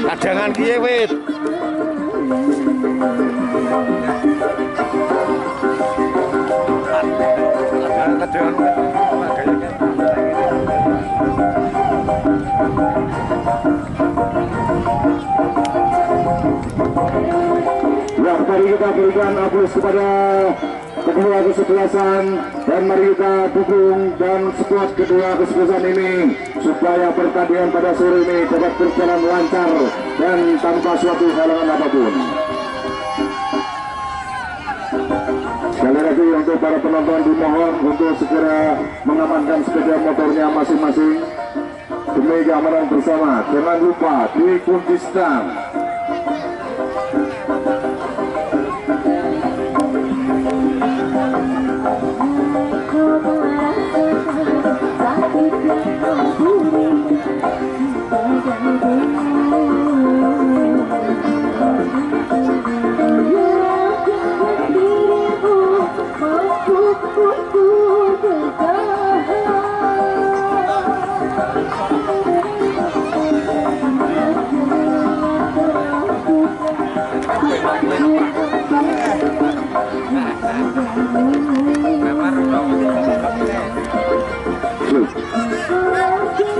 Adangan kiye wit. Ya, mari kita berikan aplaus kepada kedua kesebelasan dan mari kita dukung dan support kedua kesebelasan ini supaya pertandingan pada sore ini dapat berjalan lancar dan tanpa suatu halangan apapun. Sekali lagi untuk para penonton dimohon untuk segera mengamankan sepeda motornya masing-masing demi keamanan bersama. Jangan lupa dikunci stang.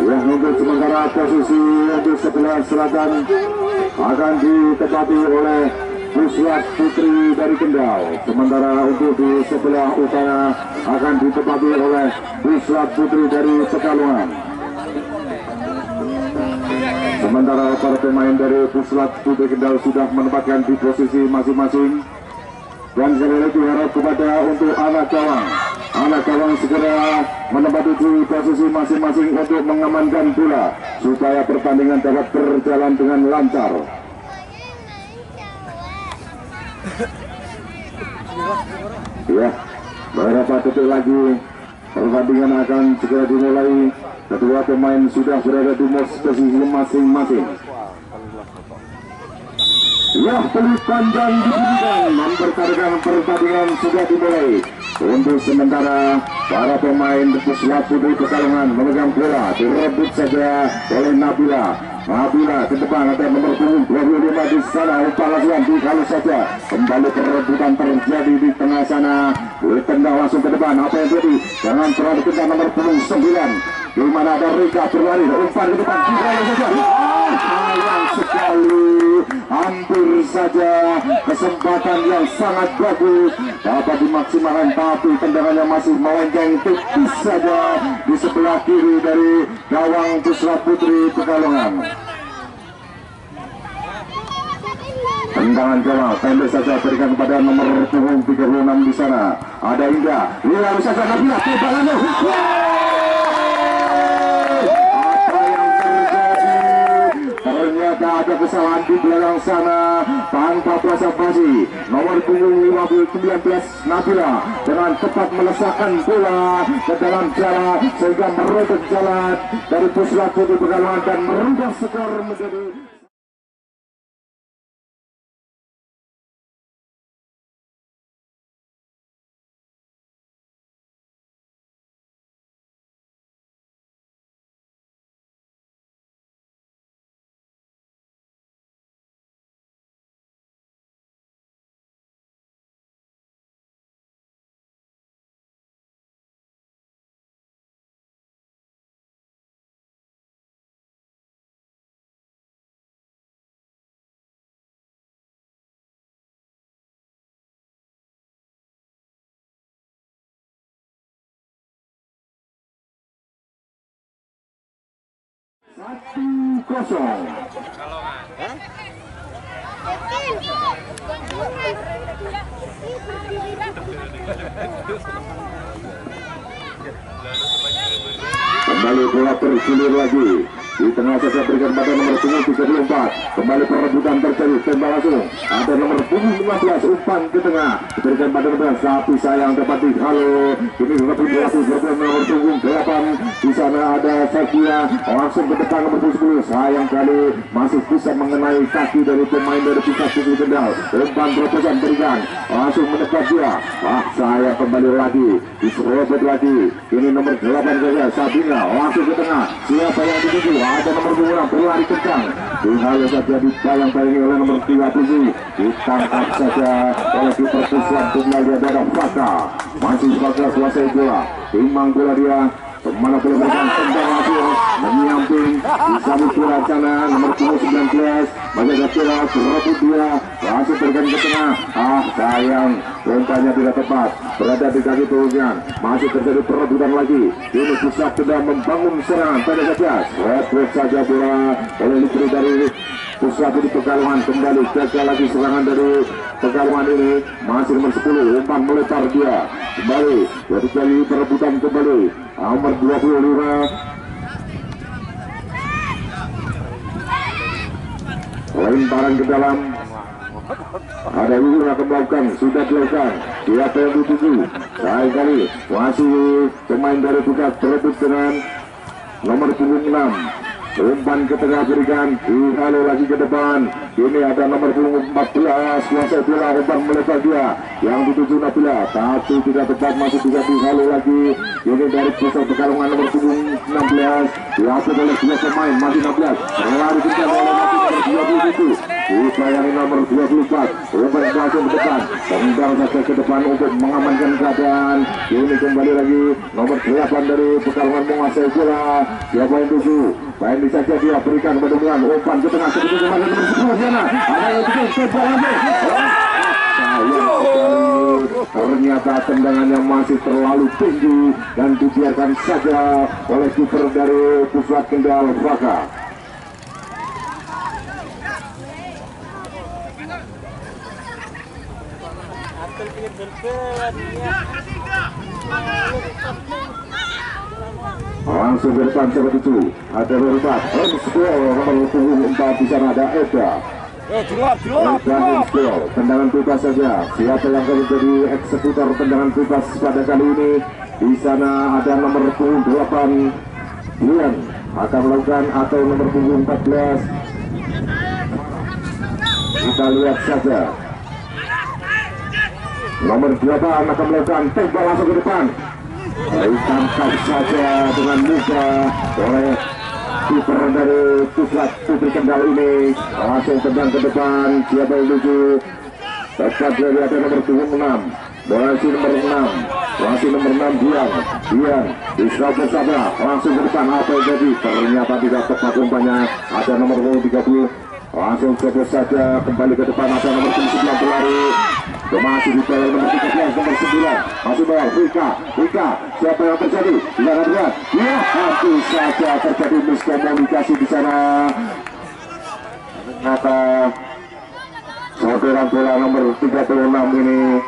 Yang untuk sementara posisi untuk sebelah selatan akan ditempati oleh Puslat Putri dari Kendal. Sementara untuk di sebelah utara akan ditempati oleh Puslat Putri dari Pekalongan. Sementara para pemain dari Puslat Putri Kendal sudah menempatkan di posisi masing-masing. Dan sekali lagi harap kepada untuk anak gawang segera menempati di posisi masing-masing untuk mengamankan bola supaya pertandingan dapat berjalan dengan lancar. Ya, beberapa detik lagi pertandingan akan segera dimulai. Kedua pemain sudah berada di posisi masing-masing. Ya, peluit panjang diberikan memperkarakan pertandingan sudah dimulai. Untuk sementara para pemain Puslat Putri Pekalongan memegang bola direbut saja oleh Nabila ke depan ada nomor punggung 25 di sana, umpan langsung dikalu saja. Kembali perebutan terjadi di tengah sana. Ditendang langsung ke depan. Apa yang terjadi? Jangan terlalu kencang nomor punggung 9. Di mana ada Rika berlari, umpan ke depan dikalu saja. Sayang sekali. Hampir saja kesempatan yang sangat bagus dapat dimaksimalkan, tapi tendangannya masih melenceng tipis saja di sebelah kiri dari gawang Puslat Putri Pekalongan. Tendangan Jamal pendek saja berikan kepada nomor punggung 36 di sana. Ada Indah, lalu saja Nabila tembakannya. Ternyata ada kesalahan di belakang sana tanpa basa-basi. Nomor punggung 19 Nabila dengan tepat melesakkan bola ke dalam jalan sehingga merobek jalan dari Puslat Putri Pekalongan dan merubah skor menjadi Satu kosong. Kembali bola tergilir lagi. Di tengah saja berikan pada nomor punggung 34. Kembali perebutan terjadi, tembak langsung. Ada nomor punggung 15, umpan ke tengah. Diberikan pada nomor 11, tapi sayang dapat halo. Ini tetap berlaku berbeda nomor punggung 8. Di sana ada Fakia, langsung ke depan nomor punggung 10. Sayang kali masih bisa mengenai kaki dari pemain dari Pusat Putri Kendal. Umpan terobosan berikan, langsung mendekat dia. Saya kembali lagi, diserobot lagi. Ini nomor 8 saja, Sabina langsung ke tengah. Siapa yang dituju? ada nomor 2 berlari kencang, dihalau saja dibayang-bayangi oleh nomor 37, ditangkap saja oleh kiper Pusat kembali ada Faka, masih Faka kuasai bola, timbang bola dia. Kemana boleh berikan tendang lagi menyamping bisa bola sana nomor 19 Bajaga Kira berebut dia langsung berikan ke tengah. Sayang umpannya tidak tepat berada di kaki tujuan. Masih terjadi perebutan lagi. Ini Pusat sudah membangun serangan pada saja red saja bola oleh Likri dari Pusat di Pekalongan kembali gagal lagi serangan dari Pekalongan ini. Masih nomor 10 umpan melebar dia kembali jadi perebutan kembali nomor 25 lemparan ke dalam. Ada Yuhur akan melakukan, sudah dilakukan. Siapa yang dituju? Sekali kali masih pemain dari Pusat berebut dengan nomor 6. Umpan ke tengah berikan, dihalau lagi ke depan. Ini ada nomor 14 kuasai bola, umpan melebar dia yang dituju Nabila, tapi tidak tepat, masih juga dihalau lagi. Ini dari Pusat Pekalongan nomor 16 dilakukan oleh 2 pemain, masih 16 lari kencang oleh nomor 27, disayangi nomor 24. Umpan langsung ke depan, tendang saja ke depan untuk mengamankan keadaan. Ini kembali lagi nomor 8 dari Pekalongan menguasai bola. Siapa yang tuju? Main di saja dia berikan kepada Mulan, umpan ke tengah kemudian kembali nomor 10 sana. Ada yang tuju ternyata tendangannya masih terlalu tinggi dan dibiarkan saja oleh kiper dari Pusat Kendal Faka. Langsung ke depan seperti itu. Ada berempat. Nomor 4 di sana ada Eda. Tendangan bebas saja. Siapa yang akan menjadi eksekutor tendangan bebas pada kali ini? Di sana ada nomor 8 Dian akan melakukan, atau nomor 14. Kita lihat saja. Nomor 8 akan melakukan, tembak langsung ke depan. Ditangkap saja dengan muka oleh kiper dari Pusat Putri Kendal ini. Langsung tendang ke depan. Siapa yang tuju? Tepat dari ada nomor 6. Masih nomor 6. Masih nomor 6 Dian diserap bersama. Langsung ke depan. Apa yang jadi? Ternyata tidak tepat umpannya. Ada nomor 30. Langsung saja kembali ke depan. Ada nomor 9 berlari. Masih di bawah nomor 13, nomor 9. Masih bawah Wika. Siapa yang terjadi? Tidak berat. Ya, hampir saja terjadi miskomunikasi di sana. Ternyata sortiran bola nomor 36 ini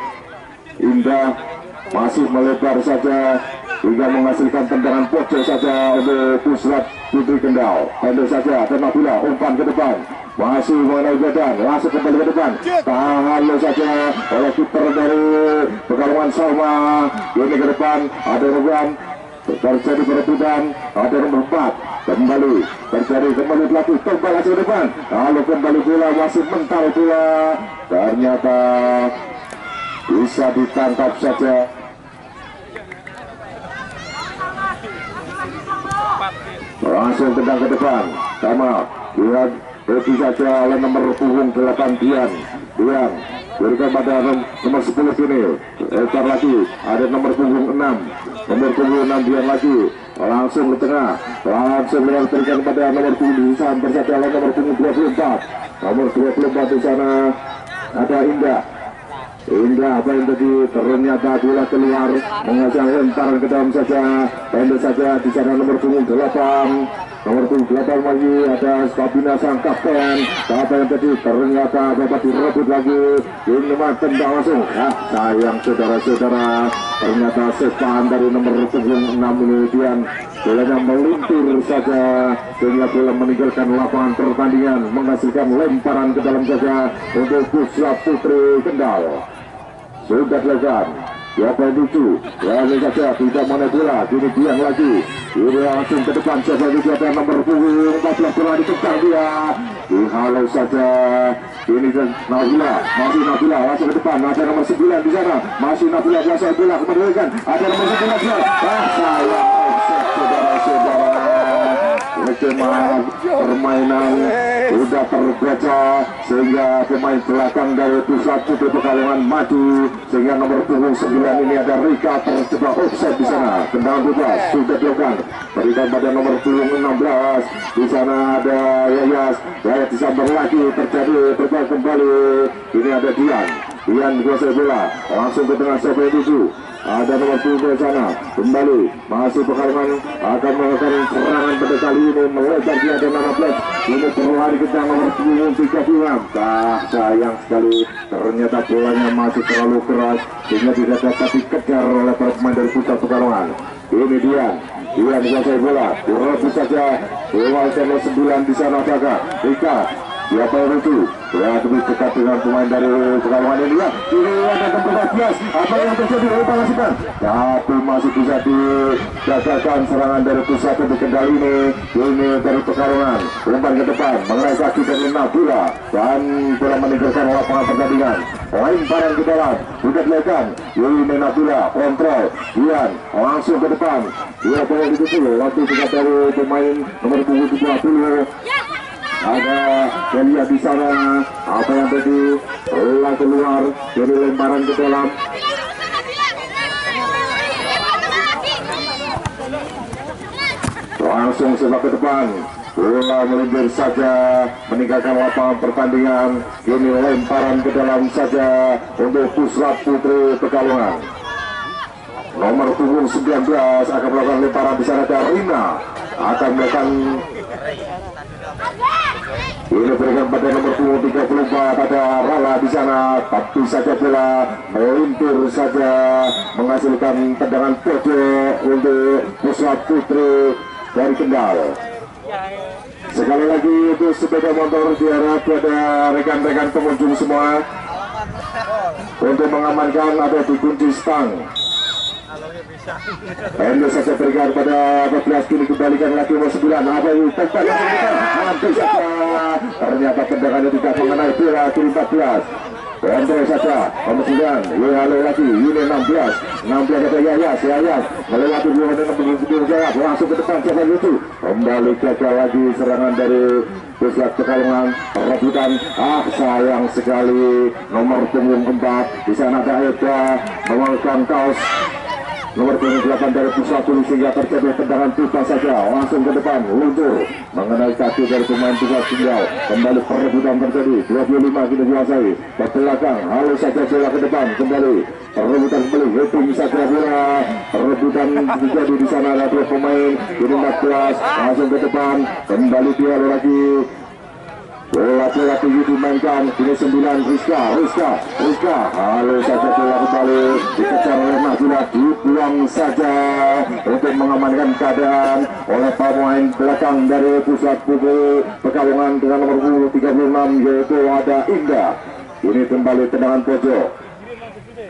Indah masih melebar saja hingga menghasilkan tendangan pojok saja untuk Pusat Putri Kendal. Pendek saja, dan Nabila umpan ke depan. Masih mengenai badan, langsung kembali ke depan. Tahan saja oleh kiper dari Pekalongan Salma. Ini ke depan, ada Rogan. Terjadi perebutan, ada nomor 4. Kembali, terjadi kembali pelaku, tembak langsung ke depan. Lalu kembali bola, masih mental bola. Ternyata bisa ditangkap saja. Langsung tendang ke depan. Sama, lihat itu saja oleh nomor punggung 8 Dian berikan pada nomor 10 sini. Etar lagi, ada nomor punggung 6. Nomor punggung 6 Dian lagi. Langsung ke tengah. Langsung berikan pada nomor punggung di sana bersatu oleh nomor punggung 24. Nomor 24 di sana ada Indah. Apa yang tadi? Ternyata bola keluar mengajak lemparan ke dalam saja. Pendek saja di sana nomor punggung 8. Nomor 8 lagi ada Sabina sang kapten. Apa yang tadi? Ternyata dapat direbut lagi. Ini mah tendang langsung. Sayang saudara-saudara. Ternyata sepahan dari nomor punggung 6 ini Dian. Bolanya melintir saja sehingga bola meninggalkan lapangan pertandingan, menghasilkan lemparan ke dalam saja untuk Pusat Putri Kendal. Sudah dilakukan. Siapa yang lucu? Lalu saja tidak mana bola. Kini Dian lagi. Ini langsung ke depan saja. Siapa yang nomor punggung 14 bola ditendang dia. Dihalau saja. Ini Nabila. Masih Nabila. Langsung ke depan. Ada nomor 9 di sana. Masih Nabila. Langsung bola kembalikan. Ada nomor 11. Sayang. Saudara-saudara. permainan sudah terbaca sehingga pemain belakang dari Pusat Putri Pekalongan maju, sehingga nomor punggung 9 ini ada Rika terjebak offside di sana. Tendangan bebas sudah dilakukan berikan pada nomor punggung 16. Di sana ada Yayas disambar lagi, terjadi terbang kembali. Ini ada Dian kuasai bola langsung ke tengah sampai 7. Ada nomor 7 sana kembali, masih Pekalongan akan melakukan serangan pada kali ini melebar dia ada 16. Ini berlari kencang nomor 36. Sayang sekali, ternyata bolanya masih terlalu keras sehingga tidak dapat dikejar oleh para pemain dari Pusat Pekalongan. Ini Dian kuasai bola, direbut saja bola nomor 9 di sana. Rika siapa yang itu? Ya, lebih dekat dengan pemain dari Pekalongan ini. Ya, ini ada nomor 14. Apa yang terjadi? Pasukan tapi masih bisa digagalkan serangan dari Pusat untuk kendali ini. Ini dari Pekalongan lempar ke depan mengenai kaki dari Nabila dan bola meninggalkan lapangan pertandingan. Lemparan ke dalam sudah dilakukan. Ini Nabila kontrol Dian langsung ke depan. Dia boleh ditutup waktu dekat dari pemain nomor 20. Ada Delia di sana. Apa yang terjadi? Bola keluar, jadi lemparan ke dalam. Langsung sepak ke depan. Bola melintir saja meninggalkan lapangan pertandingan. Ini lemparan ke dalam saja untuk Pusat Putri Pekalongan. Nomor punggung 19 akan melakukan lemparan di sana. Rina akan melakukan. Ini berikan pada nomor 34 ada Rala di sana, tapi saja bola melintir saja menghasilkan tendangan pojok untuk Pusat Putri dari Kendal. Sekali lagi itu sepeda motor diharap pada rekan-rekan pengunjung semua untuk mengamankan ada dikunci stang. Endo saja berikan pada 14, kini kembalikan lagi nomor 9. Apa yang hampir saja, ternyata tendangannya tidak mengenai bola. Kini 14 Endo saja nomor 9. Halo lagi ini 16 ada Yayas melewati bola dengan begitu jauh langsung ke depan. Siapa itu kembali gagal lagi serangan dari Pusat Pekalongan. Perebutan sayang sekali nomor punggung 4 di sana ada Eda mengeluarkan kaos nomor 28 dari Pusat Putri sehingga terjadi tendangan bebas saja langsung ke depan luntur mengenai kaki dari pemain Pusat Tinggal. Kembali perebutan terjadi 25 kita dikuasai ke belakang. Halo saja bola ke depan kembali perebutan kembali hitung saja bola. Perebutan terjadi di sana ada dua pemain ini 14 langsung ke depan kembali dia lagi. Bola tinggi dimainkan ini 9 Rizka halo saja bola kembali dikejar oleh Nabila, dibuang saja untuk mengamankan keadaan oleh pemain belakang dari Pusat Putri Pekalongan dengan nomor 36 yaitu ada Indah. Ini kembali tendangan pojok.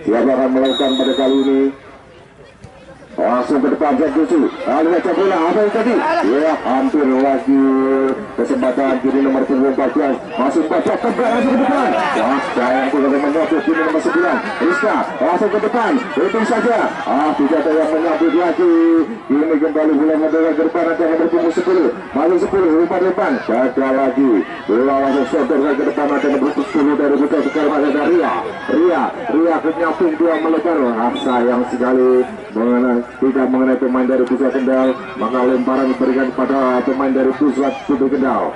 Siapa akan melakukan pada kali ini? Langsung ke depan Janjusu. Lalu baca bola apa yang tadi? Ya hampir lagi kesempatan kini nomor 14 masuk baca kembali langsung ke depan. Sayang tidak menyambut kini nomor 9 Rizka langsung ke depan. Itu saja. Tidak ada yang menyambut lagi. Kini kembali bola mendarat ke depan ada nomor 10 masuk 10 umpan depan gagal lagi. Bola langsung sodorkan ke depan ada nomor 10 dari Pusat Pekalongan ada Ria kenyapung dia melebar. Sayang sekali tidak mengenai pemain dari Pusat Kendal, maka lemparan diberikan kepada pemain dari Pusat Putri Kendal.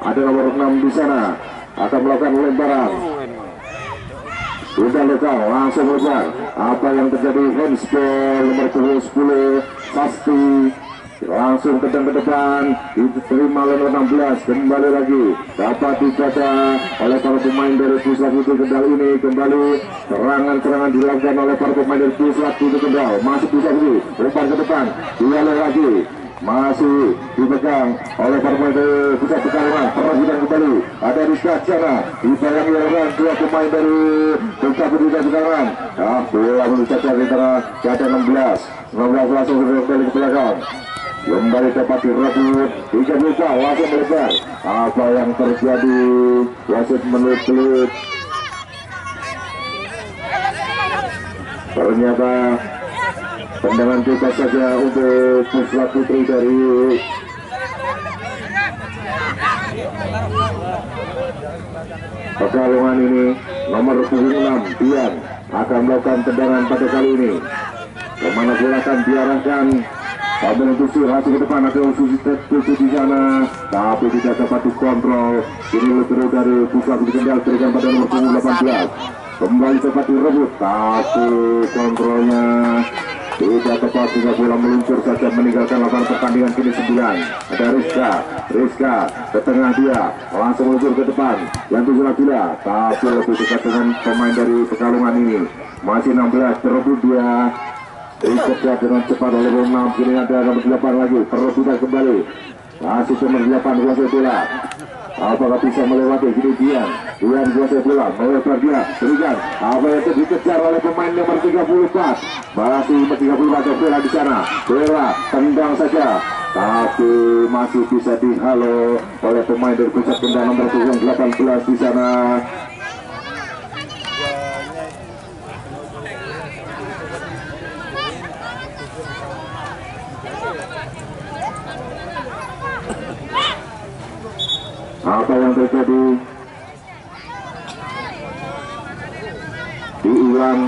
Ada nomor 6 di sana akan melakukan lemparan. Sudah legal langsung lebar. Apa yang terjadi? Handball nomor 10 Sasti langsung ke depan diterima oleh 16 kembali lagi dapat dibaca oleh para pemain dari Pusat Putri Kendal. Ini kembali serangan dilakukan oleh para pemain dari Pusat Putri Kendal. Masih bisa umpan ke depan dialog lagi masih dipegang oleh para pemain dari Pusat Pekalongan. Perebutan kembali ada Rizka sana dibayangi oleh dua pemain dari Pusat Putri Pekalongan. Bola menuju dari antara 16 langsung kembali ke belakang. Kembali dapat direbut 3 langsung melebar. Apa yang terjadi? Wasit menutup. Ternyata tendangan bebas saja untuk Pusat Putri dari Pekalongan ini nomor 6 Dian akan melakukan tendangan pada kali ini. Kemana bola akan diarahkan? Sambil tusuk langsung ke depan, ada tusuk di sana, tapi tidak dapat dikontrol. Ini lebih dari pusat di kendal berikan pada nomor 18. Kembali cepat direbut, tapi kontrolnya tidak tepat sehingga bola meluncur saja meninggalkan lapangan pertandingan. Kini 9. Ada Rizka ke tengah, dia langsung meluncur ke depan. Yang 7 tapi lebih dekat dengan pemain dari Pekalongan ini. Masih 16 terebut dia. Dikejar dengan cepat oleh nomor 6. Kini ada nomor 8 lagi. Perebutan kembali. Masih nomor 8 kuasai bola. Apakah bisa melewati? Kini Dian kuasai bola. Melebar dia. Berikan. Apa yang dikejar oleh pemain nomor 34. Masih nomor 34 bola di sana. Bola tendang saja. Tapi masih bisa dihalo oleh pemain dari pusat kendal nomor 18 di sana. Apa yang terjadi? Diulang.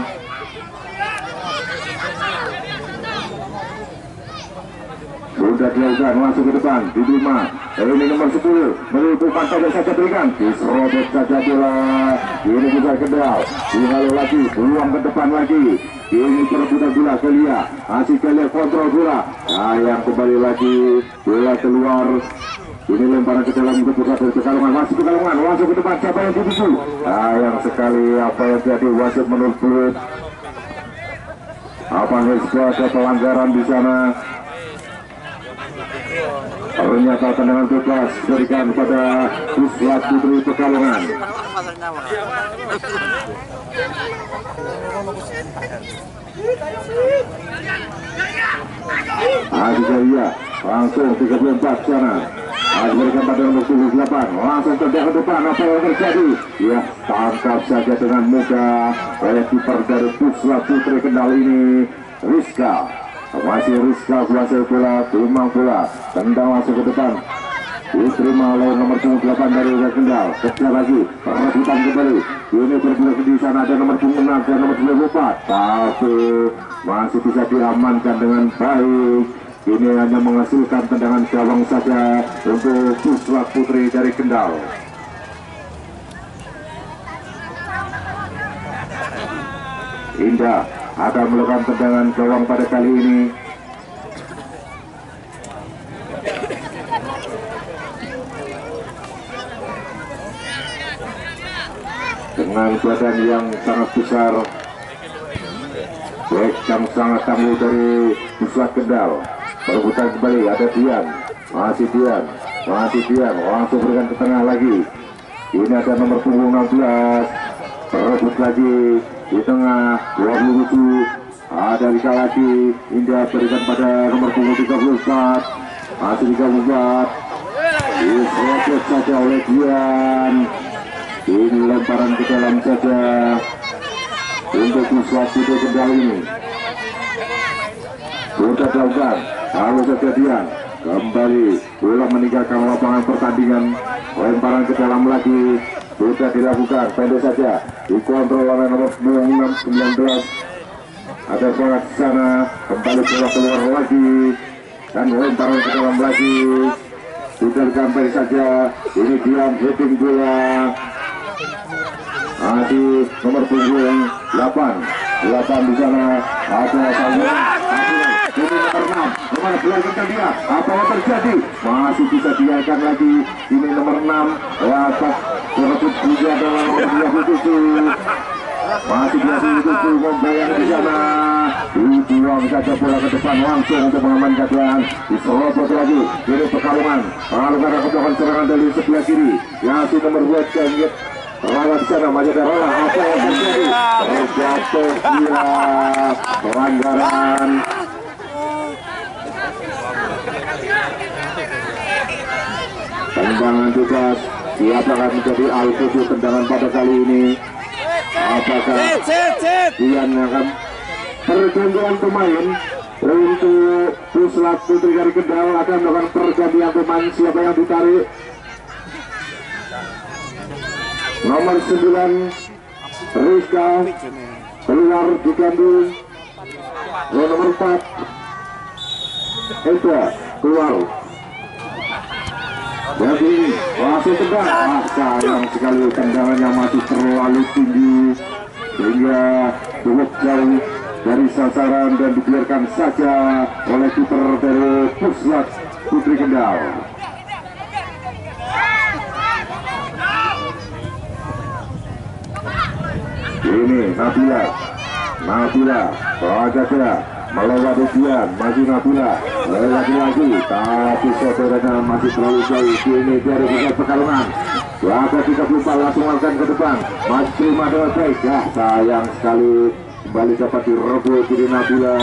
Sudah dilakukan, langsung ke depan, diterima. Ini nomor 10, melupakan saja berikan. Diserobot saja bola. Ini juga Kendal. Dihalau lagi, peluang ke depan lagi. Ini perebutan bola ke Lia. Masih ke Lia, kontrol bola. Sayang kembali lagi, bola keluar. Ini lemparan ke dalam untuk pusat dari Pekalongan. Masih Pekalongan, langsung ke depan. Siapa yang dituju? Sayang sekali apa yang terjadi. Wasit menurut peluit. Apa ada pelanggaran di sana? Ternyata tendangan bebas diberikan kepada Puslat Putri Pekalongan. Azizaria langsung 34 sana. Diberikan pada nomor 78. Langsung tendang ke depan. Apa yang terjadi? Ya, tangkap saja dengan mudah oleh kiper dari Puslat Putri Kendal ini, Rizka. Masih Rizka kuasai bola, timang bola, tendang langsung ke depan. Diterima oleh nomor 28 dari Kendal. Kejar lagi, perebutan kembali. Ini bergerak di sana ada nomor 6 dan nomor 24. Tapi masih bisa diamankan dengan baik. Ini hanya menghasilkan tendangan gawang saja untuk Puslat Putri dari Kendal. Indah akan melakukan tendangan gawang pada kali ini. Dengan badan yang sangat besar, baik yang sangat tangguh dari Pusat Kendal. Perebutan kembali, ada Dian, masih Dian, langsung berikan ke tengah lagi. Ini ada nomor 16, perebut lagi di tengah, 27, ada Rika lagi. Indah berikan pada nomor 34, masih 34, diserobot saja oleh Dian. Ini lemparan ke dalam saja untuk Pusat Putri Kendal ini. Sudah dilakukan, lalu kejadian kembali bola meninggalkan lapangan pertandingan. Lemparan ke dalam lagi sudah dilakukan, pendek saja dikontrol oleh nomor 19. Ada bola di sana, kembali bola keluar lagi dan lemparan ke dalam lagi sudah sampai saja. Ini Dian heading bola. Masih nomor punggung 8 di sana ada Samuel. Ini nomor 6, nomor 2 dia. Apa yang terjadi? Masih bisa diakan lagi. Ini nomor 6. Atas berebut juga adalah nomor 27. Masih 27 membayang di sana. Dibuang saja bola ke depan langsung untuk mengamankan dan diserobot lagi. Ini Pekalongan. Pekalongan akan melakukan serangan dari sebelah kiri. Masih nomor 2 Jangit. Rala di sana, Majada Rala. Apa yang terjadi? Terjatuh dia. Pelanggaran. Tendangan bebas. Siapa akan menjadi Al-Qudu tendangan pada kali ini? Apakah Dian akan pergantian pemain untuk Pusat Putri dari Kendal akan melakukan pergantian pemain? Siapa yang ditarik? Nomor 9 Rizka keluar di kandung. Nomor 4 Eka keluar. Jadi langsung tendang. Sayang sekali tendangannya masih terlalu tinggi sehingga cukup jauh dari sasaran dan dibiarkan saja oleh kiper dari Pusat Putri Kendal. Ini Nabila Prajaga melewati Dian, maju Nabila lagi, tapi saudaranya masih terlalu jauh. Ini dari pusat perkalungan. Laga 34 langsung akan ke depan, masih terima dengan baik. Ya, sayang sekali kembali dapat direbut di Nabila.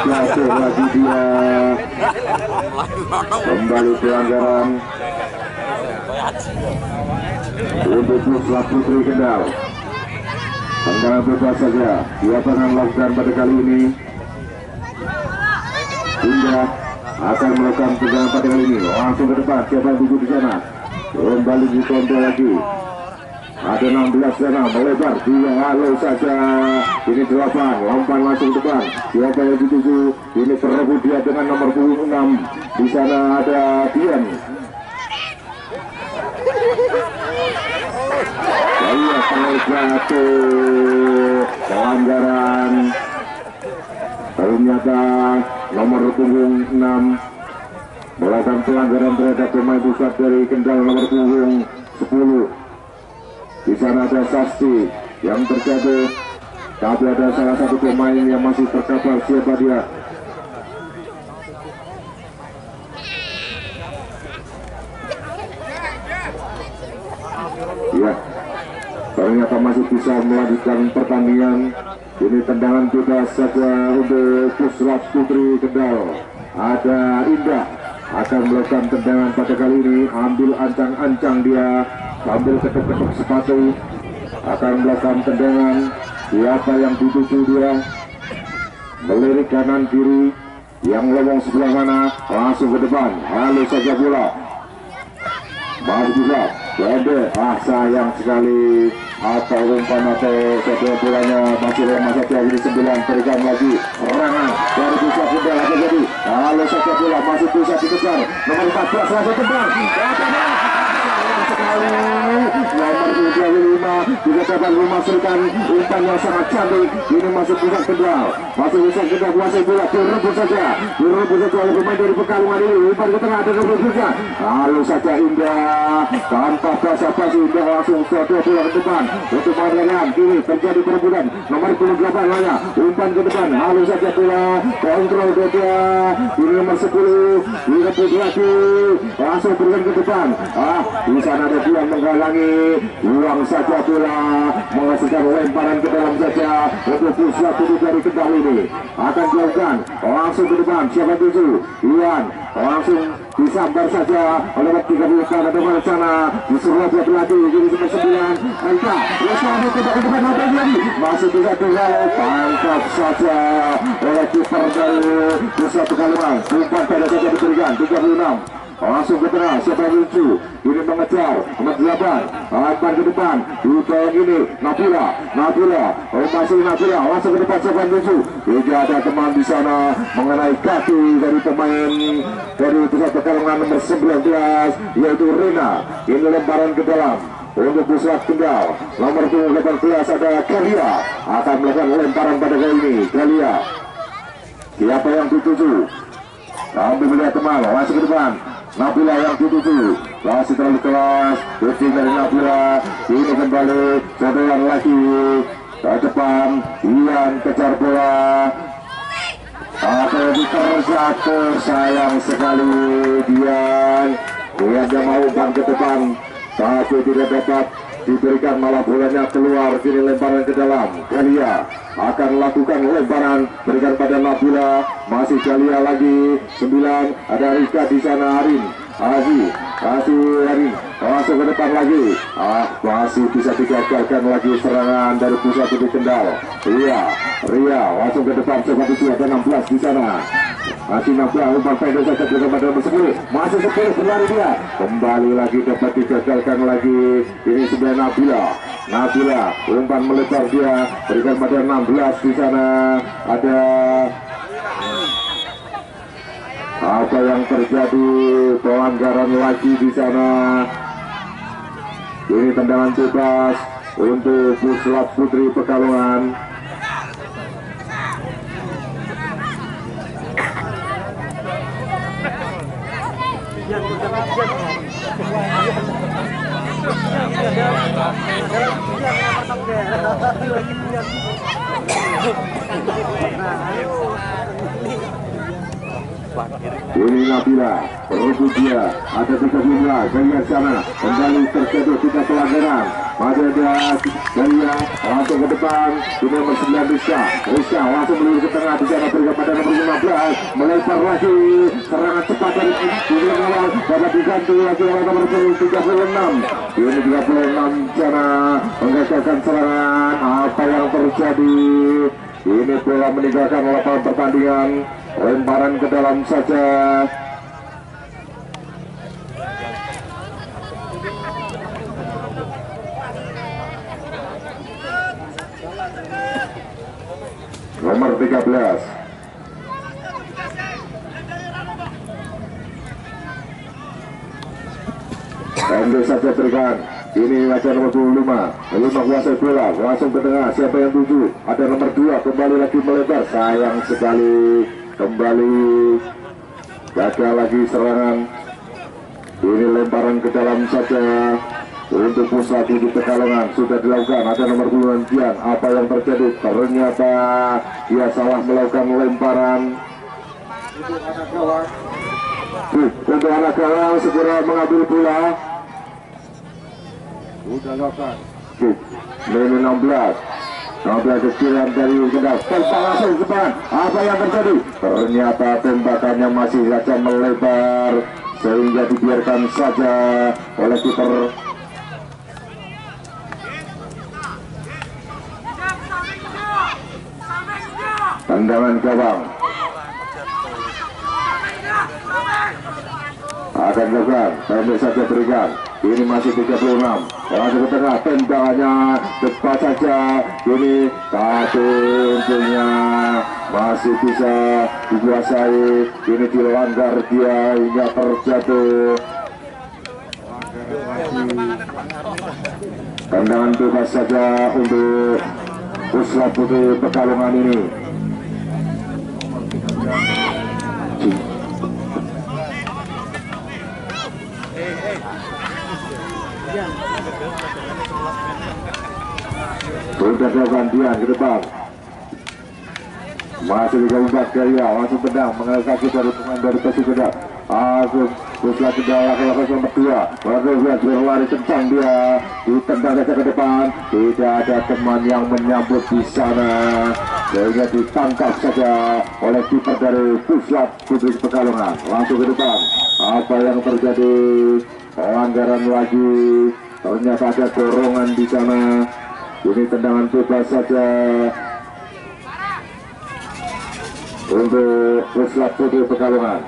Jatuh lagi dia. Kembali pelanggaran untuk Pusat Putri Kendal. Tendangan bebas saja di lapangan lakukan pada kali ini. Hingga akan melakukan tendangan pada kali ini. Langsung ke depan, siapa yang duduk di sana? Kembali dikontrol lagi. Ada 16 sana melebar, dia halo saja. Ini 8, lompat langsung ke depan. Siapa yang dituju? Ini berebut dia dengan nomor 26. Di sana ada Dian. Iya, jatuh pelanggaran. Ternyata nomor punggung 6 melakukan pelanggaran terhadap pemain pusat dari Kendal nomor punggung 10. Di sana ada Sasti yang terjatuh, tapi ada salah satu pemain yang masih terkapar. Siapa dia? Ya, ternyata masih bisa melanjutkan pertandingan. Ini tendangan bebas saja untuk Pusat Putri Kendal. Ada Indah akan melakukan tendangan pada kali ini. Ambil ancang-ancang dia, sambil ketuk-ketuk sepatu, akan melakukan tendangan. Siapa yang dituju dia? Melirik kanan kiri, yang lowong sebelah mana? Langsung ke depan, halus saja bola. Baru juga Gede, sayang sekali. Atau umpan atau setelah bolanya masih lemah saja. Ini 9, berikan lagi serangan dari Pusat Kendal. Apa jadi? Halo saja bola masih bisa dikejar. Nomor 14 langsung tendang. Sekali nomor 25 juga dapat memasukkan umpan yang sangat cantik. Ini masuk Pusat Kendal, masuk Pusat Kendal, kuasai bola, direbut saja oleh pemain dari Pekalongan ini. Umpan ke tengah, ada nomor 3. Lalu saja Indah tanpa basa-basi, Indah langsung sedot bola ke depan untuk mengadakan. Kini terjadi perebutan nomor 28 lainnya, umpan ke depan, lalu saja bola kontrol dia. Ini nomor 10 direbut lagi, langsung berikan ke depan. Di sana ada dia menghalangi, buang saja bola, menghasilkan lemparan ke dalam saja untuk Pusat Putri dari Kendal ini. Akan dilakukan langsung ke depan. Siapa tuju? Iwan langsung disambar saja oleh 30 ada nomor sana, disuruh dia berlatih. Jadi nomor 9 Eka Leswani tidak ke depan lagi, masih bisa tinggal, tangkap saja oleh kiper dari Pusat Pekalongan. Umpan pada saja diberikan 36. Langsung ke tengah, siapa yang lucu? Ini mengejar nomor 8, umpan ke depan. Di yang ini Nabila, masih Nabila, langsung ke depan. Siapa yang lucu? Tidak ada teman di sana mengenai kaki dari pemain dari Pusat Pekalongan nomor 19, yaitu Rina. Ini lemparan ke dalam untuk Pusat Kendal. Nomor 18 ada Kalia, akan melakukan lemparan pada kali ini. Kalia, siapa yang dituju? Kami melihat teman, langsung ke depan. Nabila yang dituju, masih terlalu keras. Shooting dari Nabila. Ini kembali saudara lagi ke depan. Ian kejar bola. Apa yang terjatuh, sayang sekali Dian. Dian yang mau umpan ke depan, tapi tidak dapat diberikan, malah bolanya keluar. Kini lemparan ke dalam. Kalia akan lakukan lemparan, berikan pada Nabila. Masih Kalia lagi 9, ada Rika di sana. Arin langsung ke depan lagi. Masih bisa digagalkan lagi serangan dari Pusat Putri Kendal. Ria langsung ke depan. Coba tuju, ada 16 di sana. masih nampak umpan pendek saja kepada nomor 10, masih 10 berlari dia, kembali lagi dapat digagalkan lagi. Ini sudah Nabila umpan melebar dia, berikan pada 16 di sana. Ada apa yang terjadi? Pelanggaran lagi di sana. Ini tendangan bebas untuk Puslap Putri Pekalongan. Ini Nabila berebut dia, ada 35 gaya sana, kembali terjadi kita pelanggaran. Masih ada gaya langsung ke depan, ini nomor 9 Rizka langsung menuju ke tengah di sana, berikan pada nomor 15, melempar lagi, serangan cepat dari bulan awal dapat diganti lagi oleh nomor 36. Ini 36 sana menggagalkan serangan. Apa yang terjadi? Ini bola meninggalkan lapangan pertandingan, lemparan ke dalam saja. Nomor 13 pendek saja berikan. Ini wajah nomor 25 kuasai bola langsung ke tengah. Siapa yang tuju? Ada nomor 2 kembali lagi melebar. Sayang sekali, kembali gagal lagi serangan. Ini lemparan ke dalam saja untuk Puslap di Pekalongan. Sudah dilakukan, ada nomor 2 Jian. Apa yang terjadi? Ternyata dia salah melakukan lemparan. Untuk anak gawang segera mengambil bola. Sudah lakukan. Ini 16 kecilan dari Kendal, tembak langsung ke depan. Apa yang terjadi? Ternyata tembakannya masih saja melebar sehingga dibiarkan saja oleh kiper. Tendangan gawang akan dilakukan, pendek saja berikan. Ini masih 36, langsung ke tengah, tendangannya cepat saja. Ini satu untungnya masih bisa dikuasai. Ini dilanggar dia hingga terjatuh. Tendangan bebas saja untuk Puslap Putri Pekalongan ini. Sudah dilakukan Dian ke depan, masih 34 gaya langsung tendang mengenai kaki dari pemain dari Persib Kendal. Puslap Kendal lakukan nomor 2 berlari kencang dia, ditendang saja ke depan, tidak ada teman yang menyambut di sana sehingga ditangkap saja oleh kiper dari Puslap Putri Pekalongan. Langsung ke depan, apa yang terjadi? Pelanggaran lagi, ternyata ada dorongan di sana. Ini tendangan bebas saja untuk Puslap Putri Pekalongan.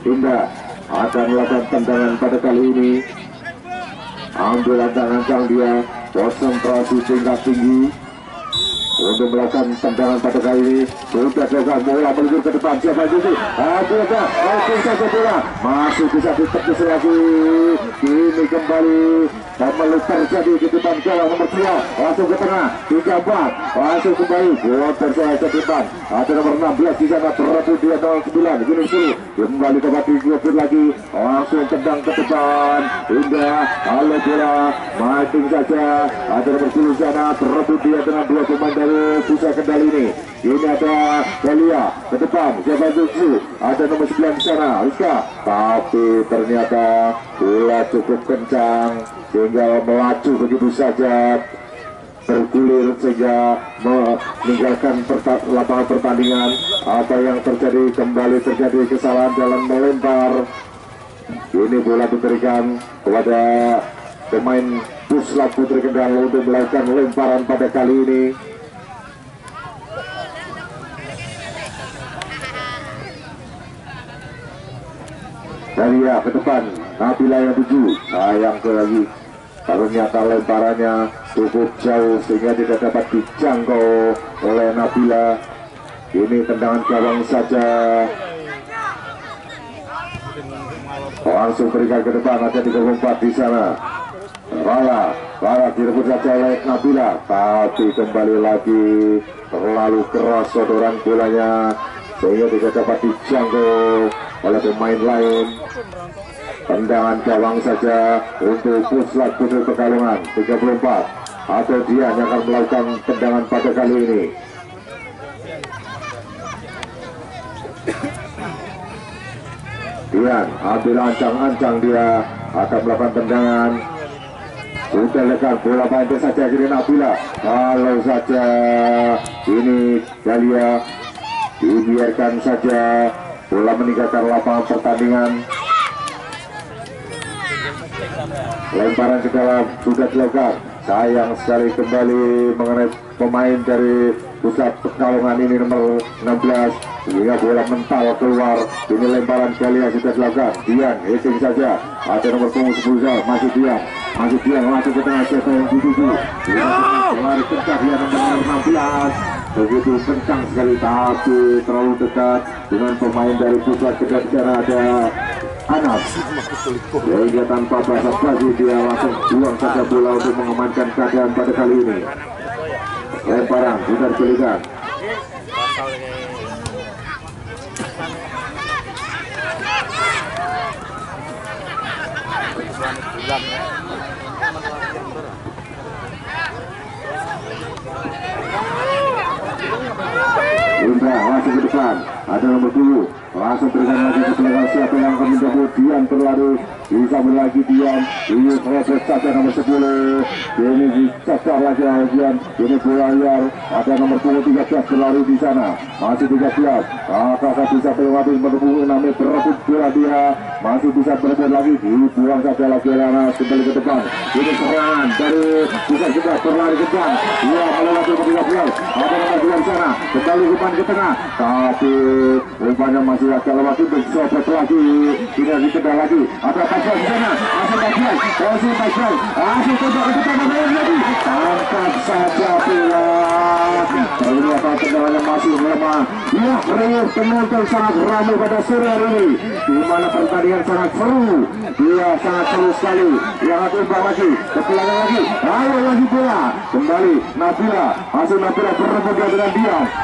Indah akan melakukan tendangan pada kali ini. Ambil tendangan dia, konsentrasi tingkat tinggi untuk melakukan tendangan pada kali ini. Sudah dilakukan, bola meluncur ke depan. Siapa itu? Oke saja bola masih bisa ditepis lagi. Ini kembali kembali terjadi di depan gawang nomor 2, langsung ke tengah, 34 langsung kembali bola terjadi ke depan. Ada nomor 16 di sana, berebut dia 09 Gunung Sulu, kembali dapat direbut lagi, langsung tendang ke depan. Indah kalau bola mating saja, ada nomor 10 di sana, berebut dia dengan 2 pemain dari Pusat Kendal ini. Ini ada Delia ke depan, siapa itu? Ada nomor 9 di sana, Rizka, tapi ternyata bola cukup kencang sehingga melaju begitu saja, bergulir sehingga meninggalkan lapangan pertandingan. Apa yang terjadi? Kembali terjadi kesalahan dalam melempar. Ini bola diberikan kepada pemain Puslap Putri Kendal untuk melakukan lemparan pada kali ini. Dalia ke depan, Nabila yang tuju, sayang ke lagi. Ternyata lemparannya cukup jauh sehingga tidak dapat dijangkau oleh Nabila. Ini tendangan gawang saja. Langsung berikan ke depan, ada 34 di sana. Rala direbut saja oleh Nabila, tapi kembali lagi terlalu keras sodoran bolanya sehingga tidak dapat dijangkau oleh pemain lain. Tendangan gawang saja untuk Puslat Putri Pekalongan 34, atau dia yang akan melakukan tendangan pada kali ini. Dian ambil ancang-ancang, dia akan melakukan tendangan. Sudah lekat bola pantai saja kiri Nabila. Kalau saja ini Dalia dibiarkan saja bola meninggalkan lapangan pertandingan. Lemparan ke dalam sudah dilakukan. Sayang sekali kembali mengenai pemain dari Pusat Pekalongan ini nomor 16 sehingga bola mental keluar. Ini lemparan Dalia sudah dilakukan. Dian hitting saja. Ada nomor punggung 10 masih Dian langsung ke tengah, siapa yang dituju. Lari kencang dia nomor 16. Begitu kencang sekali tapi terlalu dekat dengan pemain dari Pusat. Dekat sana ada Anas. Jadi dia tanpa basa-basi dia langsung buang saja bola untuk mengamankan keadaan pada kali ini. Lemparan sudah diberikan. Indra langsung ke depan, ada nomor 2 langsung berikan lagi ke belakang, siapa yang akan menjemput. Dian berlari, bisa berlagi Dian, ini proses saja nomor 10, ini dicecar lagi Dian, ini bola liar, ada nomor 13 berlari di sana, masih 13, apakah bisa melewati nomor 6 berebut bola dia, masih bisa berebut lagi, dibuang saja lagi Lana, kembali ke depan, ini serangan dari bisa juga berlari ke depan, dia melewati nomor 13, ada nomor 2 di sana, kembali ke tengah, tapi rupanya masih agak lewati, bersobet lagi, tidak dikejar lagi, ada Pasal di sana, masih Pasal, masih tembak ke depan, lagi, tangkap saja bola, ternyata tendangannya masih lemah. Ya, riuh penonton sangat ramai pada sore hari ini, di mana pertandingan sangat seru, dia sangat seru sekali. Yang satu ubah lagi, ke belakang lagi, ayo lagi bola, kembali Nabila, masih Nabila berebut dengan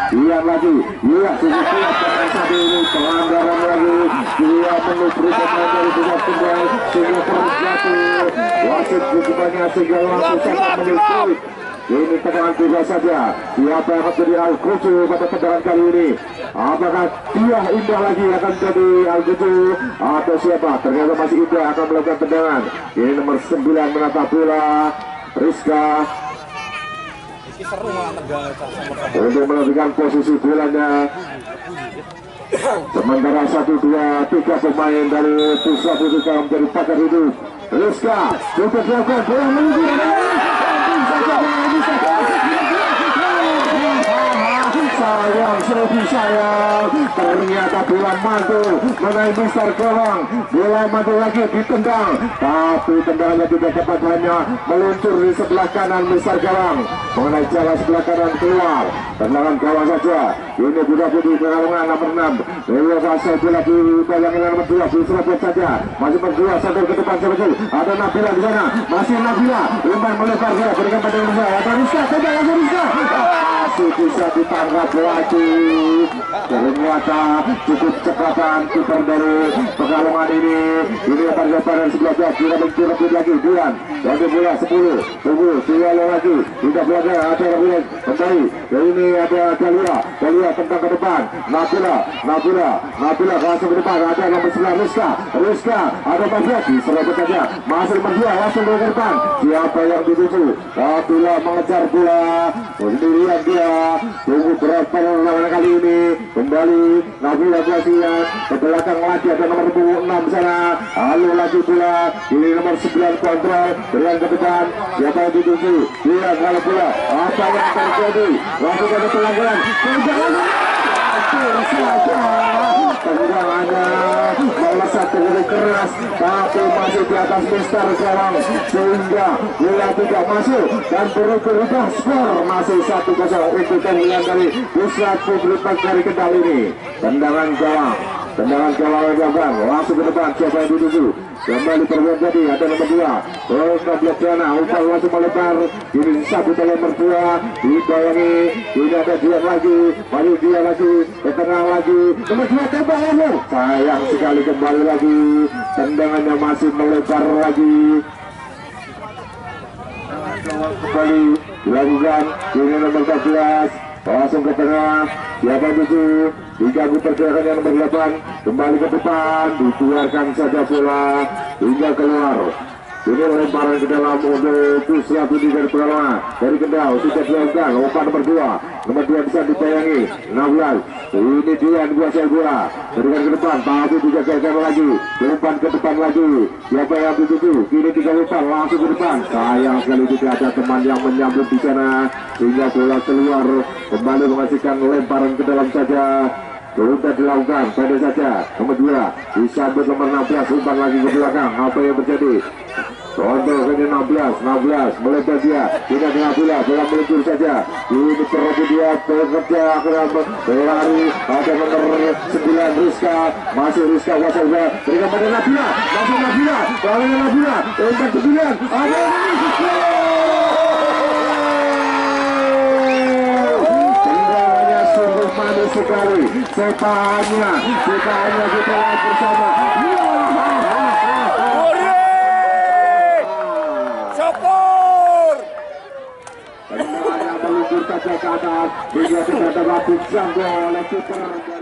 Dian lagi, iya sudah kuat saat ini pelanggaran lagi, dia menuburi pemain dari Pusat kembali sehingga terus jatuh, wasit hukumannya sehingga langsung sangat menyebut. Ini tendangan bebas saja. Siapa yang akan jadi Al-Qucu pada tendangan kali ini? Apakah dia Indah lagi akan jadi Al-Qucu atau siapa? Ternyata masih Indah akan melakukan tendangan. Ini nomor 9 menata bola, Rizka, untuk menentukan posisi bolanya. Sementara 1, 2, 3 pemain dari Pusat Pusat menjadi pakar hidup. Rizka sudah dilakukan bola menuju sayang, ternyata bola mantul mengenai Mister Gawang, bola mantul lagi ditendang, tapi tendangannya tidak dapat, hanya meluncur di sebelah kanan Mister Gawang mengenai jalan sebelah kanan keluar. Tendangan gawang saja. Ini Budak Putri Pekalongan nomor 6. Dewa Pasal bola dibayangkan nomor 2, diserobot saja. Masih berdua, satu ke depan sebetulnya. Ada Nabila di sana, masih Nabila, umpan melebar dia, berikan pada Rizka. Ada Rizka, tembak lagi Rizka. Masih bisa ditangkap lagi. Ternyata cukup cepatan kiper dari Pekalongan ini. Ini lebar-lebaran sebelah jauh, direbut lagi Dian. Lagi bola 10, tunggu, dialog lagi. Tidak boleh ada Rabian kembali. Ini ada Dalia tentang ke depan. Nabila langsung ke depan. Ada nomor 9 Rizka, ada Bagian diserobot saja. Masih nomor 2 langsung ke depan. Siapa yang dituju? Nabila mengejar bola. Sendirian dia. Tunggu berapa lawan kali ini. Kembali Nabila Bagian ke belakang lagi, ada nomor 6 sana. Lalu lagi bola. Ini nomor 9 kontrol. Berikan ke depan. Siapa yang dituju? Dia kalau bola. Apa yang terjadi? Langsung ada pelanggaran. tendangannya melesat cukup keras, tapi masih di atas Mister Gawang sehingga bola tidak masuk dan berubah skor masih 1-0 untuk keunggulan dari Pusat Publik dari Kendal ini. Tendangan gawang yang dilakukan langsung ke depan, siapa yang dituju kembali perbuatan jadi ada nomor 2 Belakana umpan langsung melebar, ini sabut nomor 2 dibayangi, ini ada dia lagi, maju dia lagi ke tengah lagi, nomor 2 tembak langsung, sayang sekali kembali lagi, tendangannya masih melebar lagi, kembali dilakukan, ini nomor 14 langsung ke tengah, siapa itu diganggu pergerakan yang nomor 8, kembali ke depan, dikeluarkan saja bola hingga keluar. Ini lemparan ke dalam untuk Pusat Budi dari Pekalongan dari Kendal sudah dilakukan, umpan nomor 2 bisa dibayangi 16, ini dia yang menguasai bola, berikan ke depan, tapi digagalkan lagi, umpan ke depan lagi, siapa yang dituju, kini 3 umpan langsung ke depan, sayang sekali tidak ada teman yang menyambut di sana hingga bola keluar, kembali menghasilkan lemparan ke dalam saja. Sudah dilakukan, pada saja nomor 2 disambut nomor 16, umpan lagi ke belakang, apa yang terjadi? Kontrol ke 16 melebar dia, tidak dengan bola meluncur saja, ini terlalu dia bekerja berlari, ada nomor 9 Rizka, masih Rizka kuasa bola, berikan pada Nabila, masih Nabila, umpan ke 9, ada manis sekali, sepanya kita lihat bersama. Syukur. Tendangannya meluncur saja ke atas, hingga tidak dapat dijangkau oleh kiper dari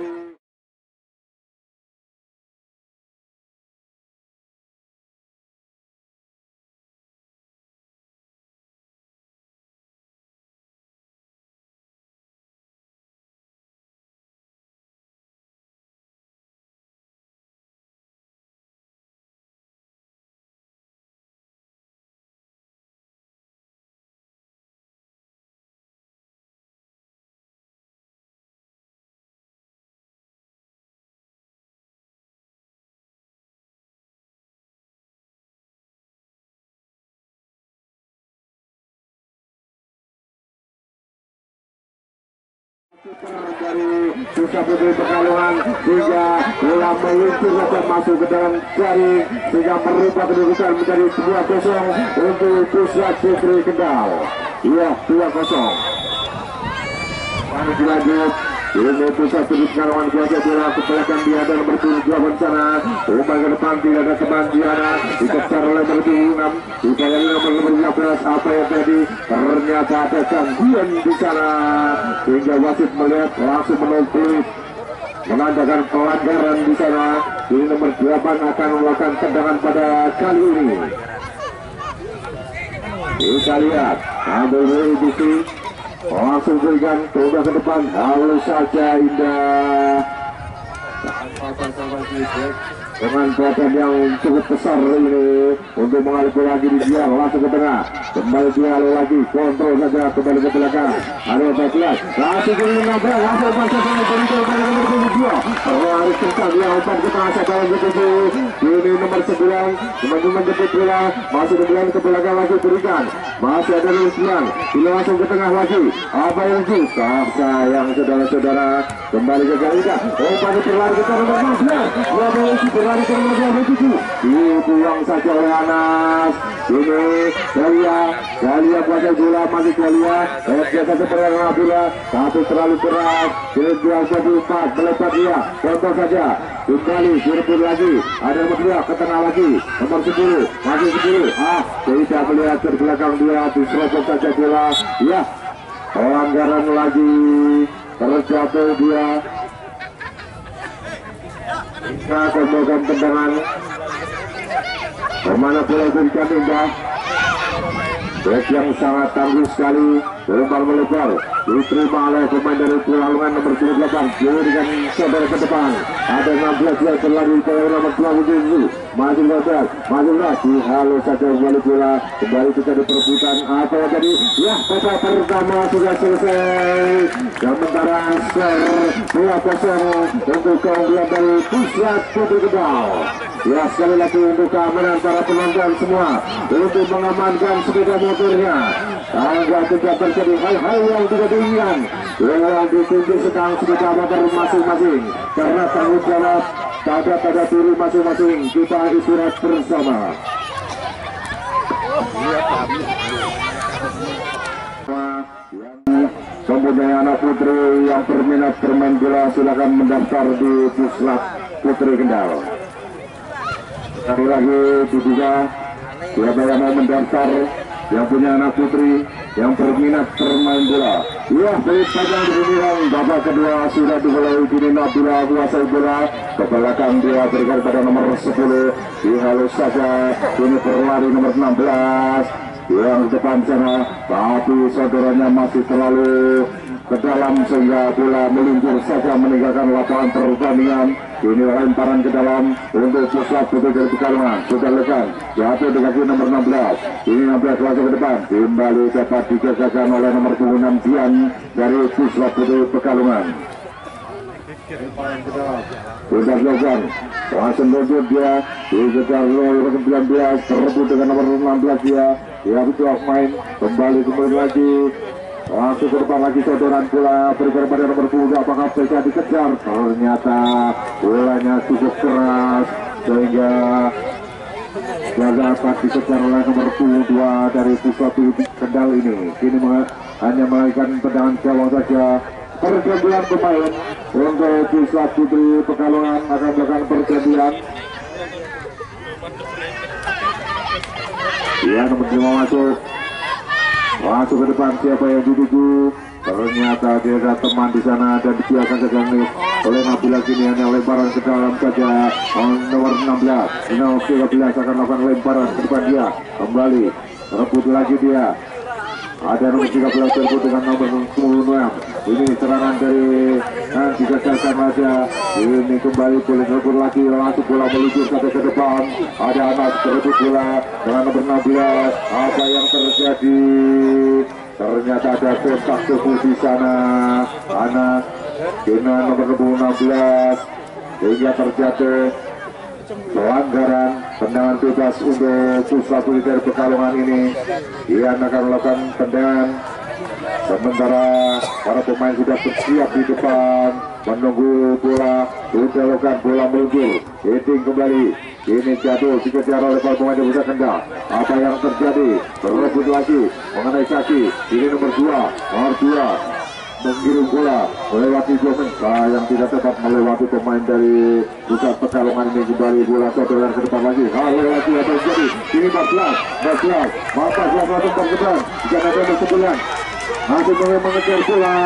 dari Pusat Putri Pekalongan hingga bola meluncur dan masuk ke dalam jaring sehingga merubah kedudukan menjadi 2-0 untuk Pusat Putri Kendal. Iya, 2-0. Lanjut lanjut. Ini Pusat Putri Pekalongan kuasa bola ke belakang, dia ada nomor 7 sana. Umpan ke depan, tidak ada teman Diana, dikejar oleh nomor 6. Dibayangi nomor 15, apa yang tadi? Ternyata ada gangguan di sana. Sehingga wasit melihat langsung menolak, menandakan pelanggaran di sana. Ini nomor 8 akan melakukan tendangan pada kali ini. Kita lihat, ambil EBC langsung berikan coba ke depan, halus saja indah. Dengan badan yang cukup besar ini untuk mengalih lagi di dia, langsung ke tengah, kembali dia lagi, kontrol saja kembali ke belakang, ada 14, langsung ke 16, langsung pasang ke nomor 2, harus kencang dia umpan ke tengah saja yang ketujuh, ini nomor 9, teman-teman jemput bola, masih kembali ke belakang lagi berikan, masih ada nomor 9, ini langsung ke tengah lagi, apa yang susah sayang saudara-saudara, kembali ke Galika, umpan berlari ke nomor 16, berlari ke nomor 27, dibuang saja oleh Anas, ini Galia kuasa bola, masih Galia, biasa seperti bola, tapi terlalu keras, dibuang satu 4, melebar dia, contoh saja, kembali, direbut lagi, ada nomor 2, ke tengah lagi, nomor 10, masih 10, tidak melihat ke belakang dia, diserobot saja bola, ya, pelanggaran lagi, terjatuh dia, kita kembalikan tendangan, kemana bola berikan indah, back yang sangat tangguh sekali, lempar melebar, diterima oleh pemain dari Pekalongan nomor 28, dengan saudara ke depan, ada 16 yang berlari ke nomor 27, masih halo saja kembali bola, kembali terjadi perebutan apa yang tadi ya, babak pertama sudah selesai. Sementara skor 2-0 untuk keunggulan dari Pusat Putri Kendal. Ya, sekali lagi untuk keamanan para penonton semua, untuk mengamankan sepeda motornya agar tidak terjadi hal-hal yang tidak diinginkan yang ditunjuk sedang sepeda motor masing-masing, karena tanggung jawab pada diri masing-masing. Kita istirahat bersama. Mempunyai anak putri yang berminat bermain bola, silakan mendaftar di Puslap Putri Kendal. Sekali lagi diduga siapa yang mau mendaftar, yang punya anak putri yang berminat bermain bola. Ya, pelit panjang bergiliran, babak kedua sudah dimulai. Kini Nabila kuasai bola, ke belakang dia berikan pada nomor 10, dihalus saja. Kini berlari nomor 16 yang depan sana, tapi saudaranya masih terlalu ke dalam sehingga bola meluncur saja meninggalkan lapangan pertandingan. Ini lemparan ke dalam untuk Pusat Putri dari Pekalongan. Sudah lekan jatuh di kaki nomor 16. Ini 16 masuk ke depan, kembali dapat dijajakan oleh nomor 26 Dian dari Pusat Putri Pekalongan. Sudah lekan langsung luncur dia, dikejar oleh 19, terebut dengan nomor 16 dia itu main kembali lagi. Langsung ke depan lagi sodoran bola berikan pada nomor 10, apakah bisa dikejar? Ternyata bolanya cukup keras sehingga dapat dikejar oleh nomor 2 dari Pusat Putri Kendal ini. Kini hanya melahirkan tendangan gawang saja. Pergantian pemain untuk Pusat Putri Pekalongan akan melakukan pergantian. Ya, nomor 5 masuk ke depan. Siapa yang dituju? Ternyata dia ada teman di sana dan dibiarkan saja oleh Nabila. Kini hanya lemparan ke dalam saja. Nomor 16, nomor 13 akan melakukan lemparan ke depan dia. Kembali rebut lagi dia. Ada nomor 13 terbut dengan nomor 10. Ini serangan dari digagalkan saja. Ini kembali boleh rebut lagi, langsung bola meluncur sampai ke depan. Ada anak terbut bola dengan nomor 16. Apa yang terjadi? Ternyata ada kontak tubuh di sana. Anak dengan nomor 16 sehingga terjadi pelanggaran tendangan bebas untuk Pusat Putri dari Pekalongan ini. Dia akan melakukan tendangan, sementara para pemain sudah bersiap di depan menunggu bola. Sudah lakukan bola meluncur, hitting kembali. Ini jatuh dikejar oleh para pemain dari Pusat Kendal. Apa yang terjadi? Berebut lagi mengenai kaki. Ini nomor 2 menggiring bola melewati Jomen, yang tidak tepat melewati pemain dari Pusat Pekalongan ini. Kembali bola sodoran ke depan lagi. Halo lagi apa yang terjadi? Ini 14 langsung tergerak. Jika ada nomor 9 masih mengejar bola.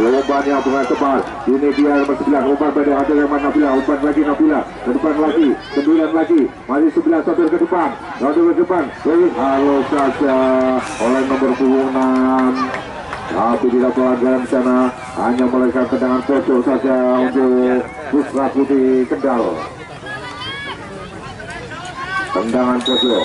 Umpannya bukan tepat. Ini dia nomor 9, umpan pada ada yang mana Nabila. Umpan lagi Nabila ke depan lagi, 9 lagi, masih 11 sodor ke depan. Halo saja oleh nomor 26. Tapi tidak pelanggaran sana, hanya melakukan tendangan pojok saja untuk Pusat Putri Kendal. Tendangan pojok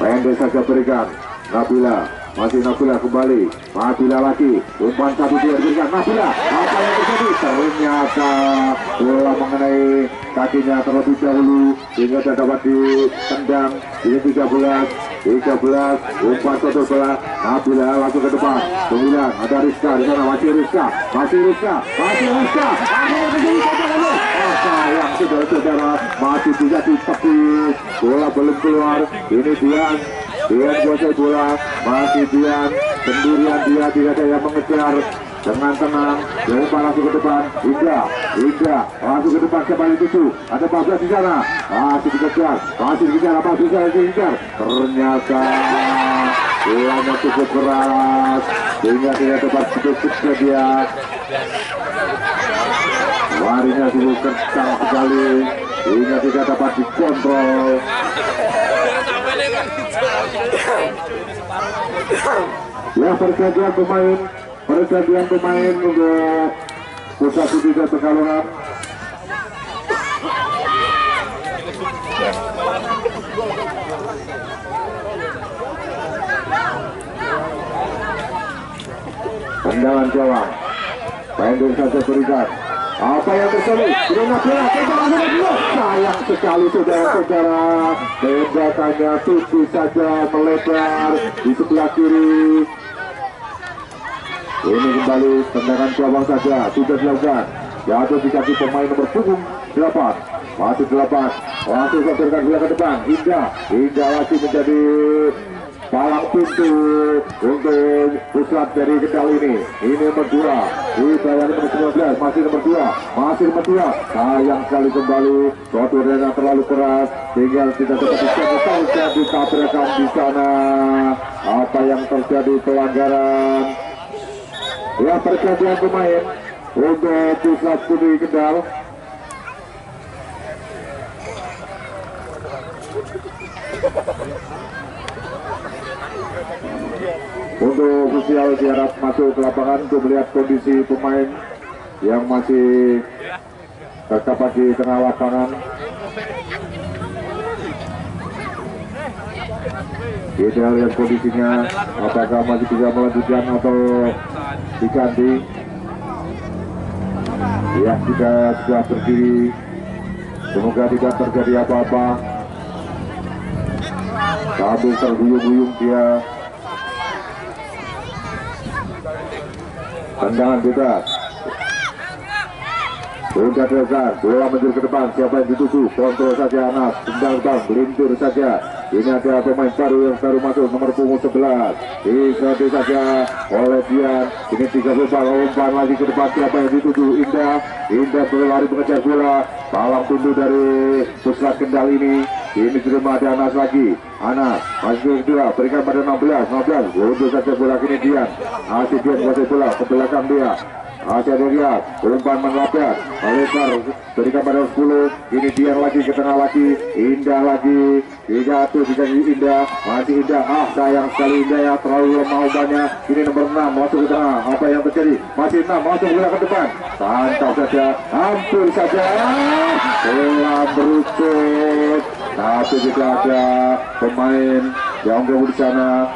pendek saja berikan Nabila. Masih Nabila kembali, Nabila lagi, umpan 1-2 diberikan Nabila. Apa yang terjadi? Ternyata bola mengenai kakinya terlebih dahulu sehingga tidak dapat ditendang. Ini 13 umpan satu bola. Nabila langsung ke depan. 9 ada Rizka di sana, masih Rizka. Sayang saudara-saudara, masih bisa ditepis. Bola belum keluar. Ini Dian kuasai bola, masih Dian sendirian, dia tidak ada yang mengejar. Dengan tenang, umpan langsung ke depan. Indra langsung ke depan, siapa yang tuju? Ada 14 di sana, masih dikejar, apa bisa dikejar? Ternyata bolanya cukup keras sehingga tidak dapat cukup dia. Larinya cukup kencang sekali sehingga tidak dapat dikontrol. Ya, pergantian pemain untuk Pusat Putri Pekalongan. tendangan gawang. Pendek saja berikan. Apa yang terjadi? Terima kasih. Sayang sekali saudara-saudara. Tembakannya tipis saja melebar di sebelah kiri. Ini kembali tendangan gawang saja. Sudah dilakukan. Jatuh di kaki pemain nomor punggung 8. Masih 8. Langsung sadarkan bola ke depan. Indah lagi menjadi palang pintu untuk pusat dari Kendal ini. Ini nomor 2. Hidayat nomor 19. Masih nomor 2. Masih nomor 2. Sayang sekali kembali. Suatu rena terlalu keras. Tinggal tidak dapat terjadi tabrakan di sana. Apa yang terjadi pelanggaran? Ya, pergantian pemain untuk pusat studi Kendal. Untuk ofisial diharap masuk ke lapangan untuk melihat kondisi pemain yang masih terdapat di tengah lapangan. Kita lihat kondisinya, apakah masih bisa melanjutkan atau diganti. Ya, kita sudah berdiri. Semoga tidak terjadi apa-apa. Sambil terhuyung-huyung dia. Tendangan bebas. Sudah selesai. Bola menjur ke depan. Siapa yang dituju? Kontrol saja Anas. Tendang bang, melintir saja. Ini ada pemain baru yang baru masuk, nomor punggung 11. Diserti saja oleh Dian. Ini 3 umpan lagi ke depan. Siapa yang dituju? Indah berlari mengejar bola. Palang pintu dari pusat Kendal ini. Ini terima ada Anas lagi. Anas masih kedua, berikan pada 16. Untuk saja bola kini Dian. Masih Dian kuasai bola ke belakang dia. Masih ada dia, umpan mengelapar, melebar, berikan pada 10. Ini Dian lagi ke tengah lagi. Indah lagi. Jatuh dikasih Indah, masih Indah. Sayang sekali Indah ya, terlalu lemah umpannya. Ini nomor 6 masuk ke tengah. Apa yang terjadi? Masih 6 masuk bola ke depan. Santap saja, hampir saja bola berucut. Tapi tidak ada pemain yang gabung di sana.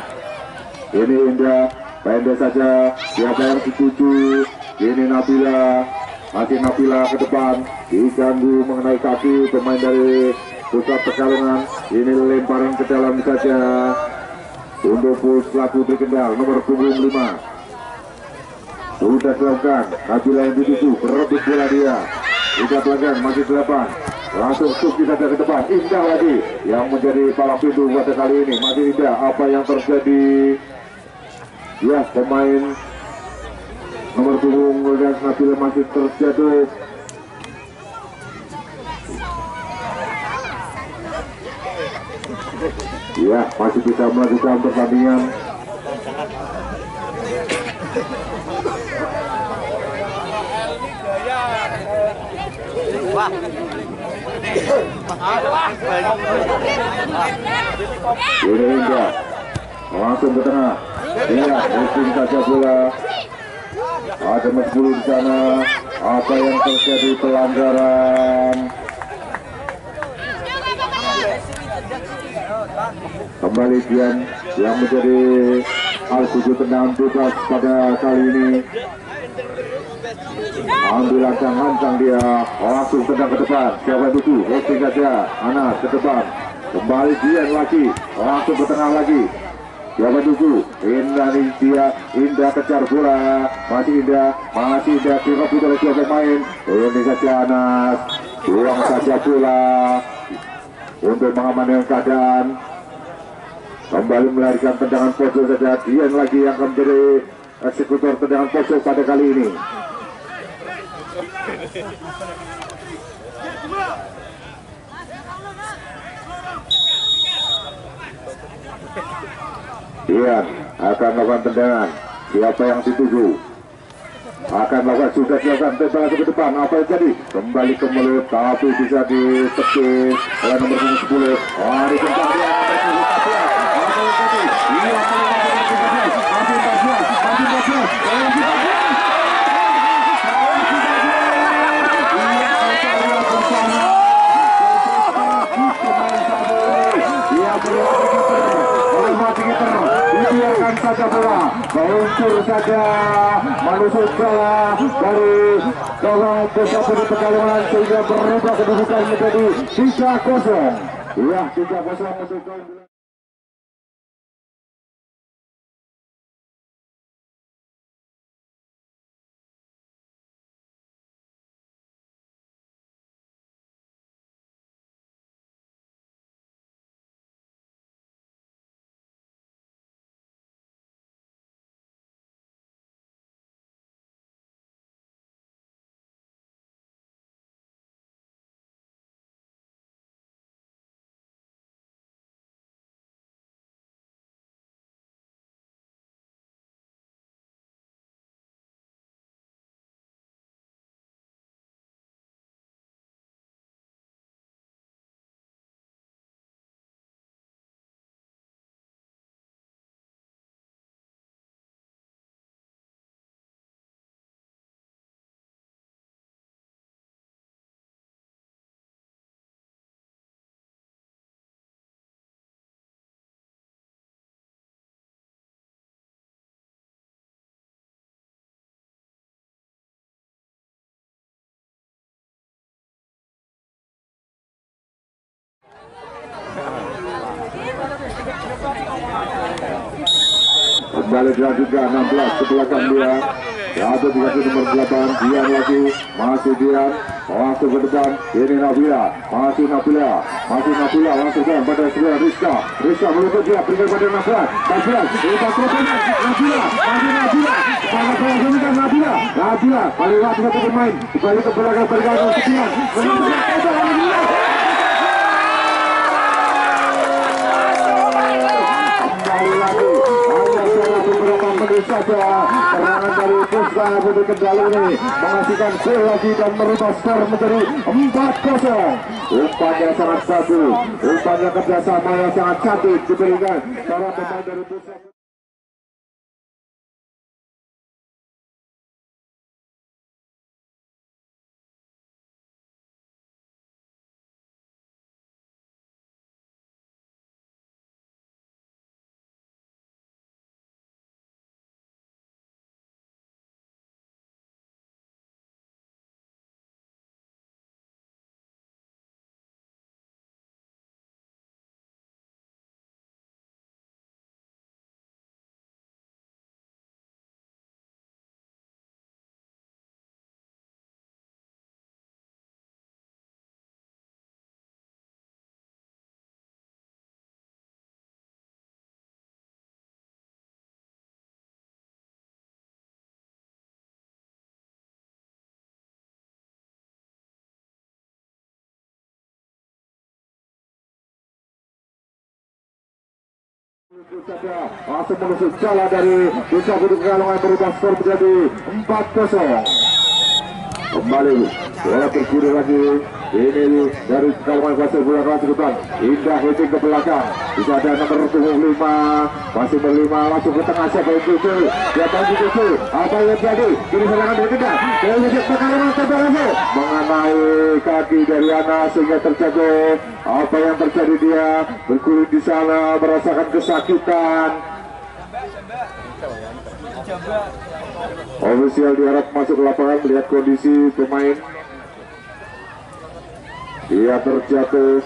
Ini Indah, pendek saja. Siapa yang dituju? Ini Nabila, masih Nabila ke depan. Diganggu mengenai kaki pemain dari pusat Pekalongan. Ini lemparan ke dalam saja untuk pelaku Putri Kendal nomor punggung 5. Sudah dilakukan. Nabila yang dituju, berebut bola dia. Tidak pelanggan, masih 8. Langsung Suki saja ke depan. Indah lagi yang menjadi palang pintu pada kali ini. Masih Indah. Apa yang terjadi? Ya, pemain nomor punggung dan Nabila masih terjatuh. Ya, masih bisa melanjutkan pertandingan. Ini Indah langsung ke tengah. Iya, mungkin saja bola. Ada nomor 10 di sana. Apa yang terjadi? Pelanggaran. Kembali Dian yang menjadi al-tujuh tendangan bebas pada kali ini. Ambil ancang-ancang dia, langsung tendang ke depan. Siapa itu? Hosting saja, Anas ke depan. Kembali Dian lagi, langsung ke tengah lagi. Siapa itu? Indah dia, Indah kejar bola. Masih Indah direbut oleh dua pemain. Ini saja Anas, buang saja bola untuk mengamankan keadaan. Kembali melarikan tendangan pojok saja. Dian lagi yang akan menjadi eksekutor tendangan pojok pada kali ini. Dian akan melakukan tendangan. Siapa yang dituju? Akan melakukan, sudah dilakukan tembakan ke depan. Apa yang jadi? Kembali ke mulut, tapi bisa ditepis oleh nomor 10. Hari tentang dia. Dibiarkan saja bola, meluncur saja menusuk bola dari gawang Pusat Pekalongan sehingga berubah kedudukan menjadi 3-0. Ya, 3-0 untuk kembali dilanjutkan 16 ke belakang dia. Ada dikasih nomor 8, Dian lagi, masih Dian, masuk ke depan, ini Nabila, masih Nabila, langsung ke pada sebelah Rizka melutut dia, berikan pada Nabila, lepas terusnya, Nabila, paling waktu satu pemain, kembali ke belakang bergabung sekian, saja serangan dari Puspa Budi Kendal ini menghasilkan gol lagi dan merubah skor menjadi 4-0. Umpannya sangat bagus, umpannya kerjasama yang sangat cantik diberikan para pemain dari Puspa. Langsung menusuk jala dari Pusat Budi Pekalongan berubah skor menjadi 4-0. Kembali bola terkiri lagi, ini dari Pekalongan kuasa bola kelas depan, indah hitting ke belakang, bisa ada nomor 25, masih berlima langsung ke tengah siapa yang tuju, apa yang terjadi, kini serangan dari tidak, dari Pekalongan terberhasil mengenai kaki dari Ana sehingga terjatuh. Apa yang terjadi, dia berkulit di sana merasakan kesakitan. Ofisial diharap masuk ke lapangan melihat kondisi pemain. Dia terjatuh.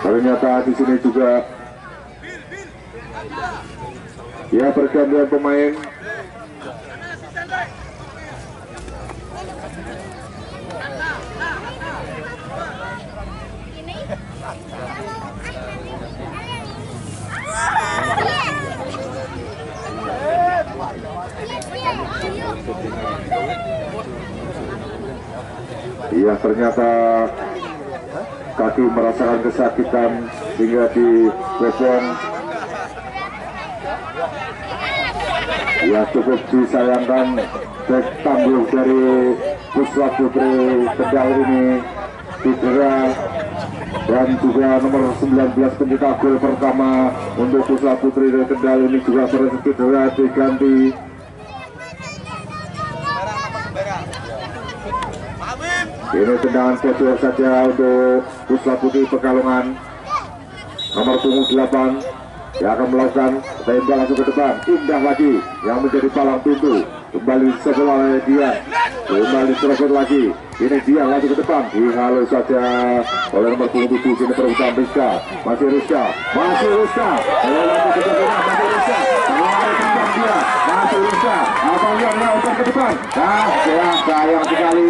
Ternyata di sini juga ya pergantian pemain. Ya ternyata kaki merasakan kesakitan sehingga dibopong. Ya cukup disayangkan bek tangguh dari Pusat Putri Kendal ini cedera dan juga nomor 19 pencetak gol pertama untuk Pusat Putri dari Kendal ini juga segera diganti. Ini tendangan pojok saja untuk Pusat Putri Pekalongan. Nomor punggung 8 yang akan melakukan tembak langsung ke depan. Indah lagi yang menjadi palang pintu. Kembali sebelah oleh dia. Kembali serobot lagi. Ini dia langsung ke depan. Dihalau saja oleh nomor punggung 7. Kini perebutan Rizka. Masih Rizka. Masih Rizka. Masih Rizka. Dia. Masih Rizka. Abang yang melakukan ke depan. Nah, sayang sekali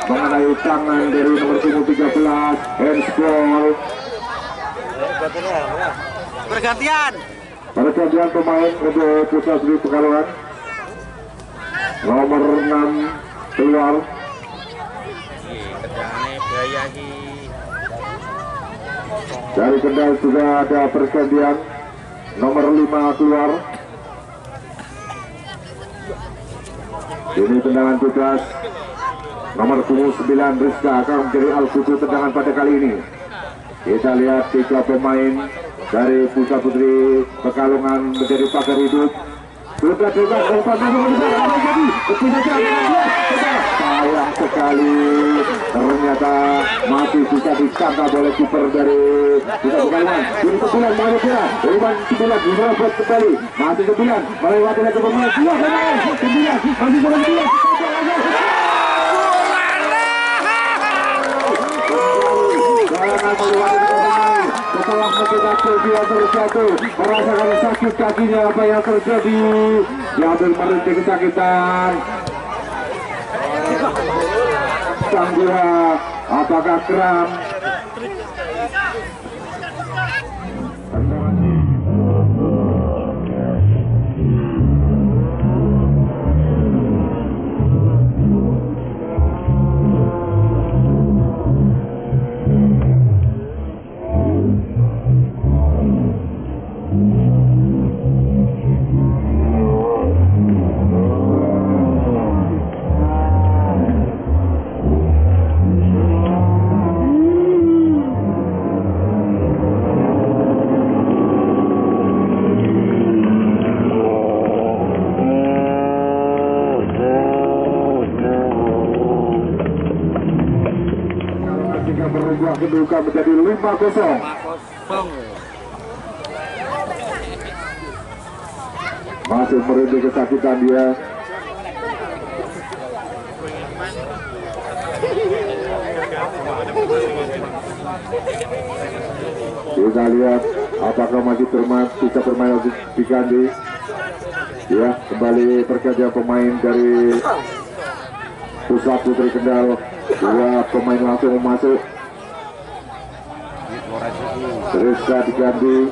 mengenai tangan dari nomor punggung 13. Handball. Pergantian Pemain untuk Pusat Putri Pekalongan. Nomor 6 keluar. Dari Kendal juga ada pergantian. Nomor 5 keluar. Ini tendangan bebas. Nomor punggung 9 Rizka akan menjadi al-qudu tendangan pada kali ini. Kita lihat 3 pemain dari Pusat Putri Pekalongan menjadi pagar hidup. Sudah sayang sekali, ternyata masih bisa ditangkap oleh kiper dari Pusat Pekalongan. Ini 9 masuk bola, Irwan 9 dirobot kembali, masih 9 melewati ke pemain 2 pemain 9 masih 9. Setelah mencetak dia terjatuh, merasakan sakit kakinya. Apa yang terjadi? Diambil merintih kesakitan. Sang dia, apakah kram? Kedudukan menjadi 5-0. Masih merintih kesakitan dia. Kita lihat apakah masih bisa bermain diganti. Ya, kembali pergantian pemain dari Pusat Putri Kendal. 2 pemain langsung masuk. Rizka diganti.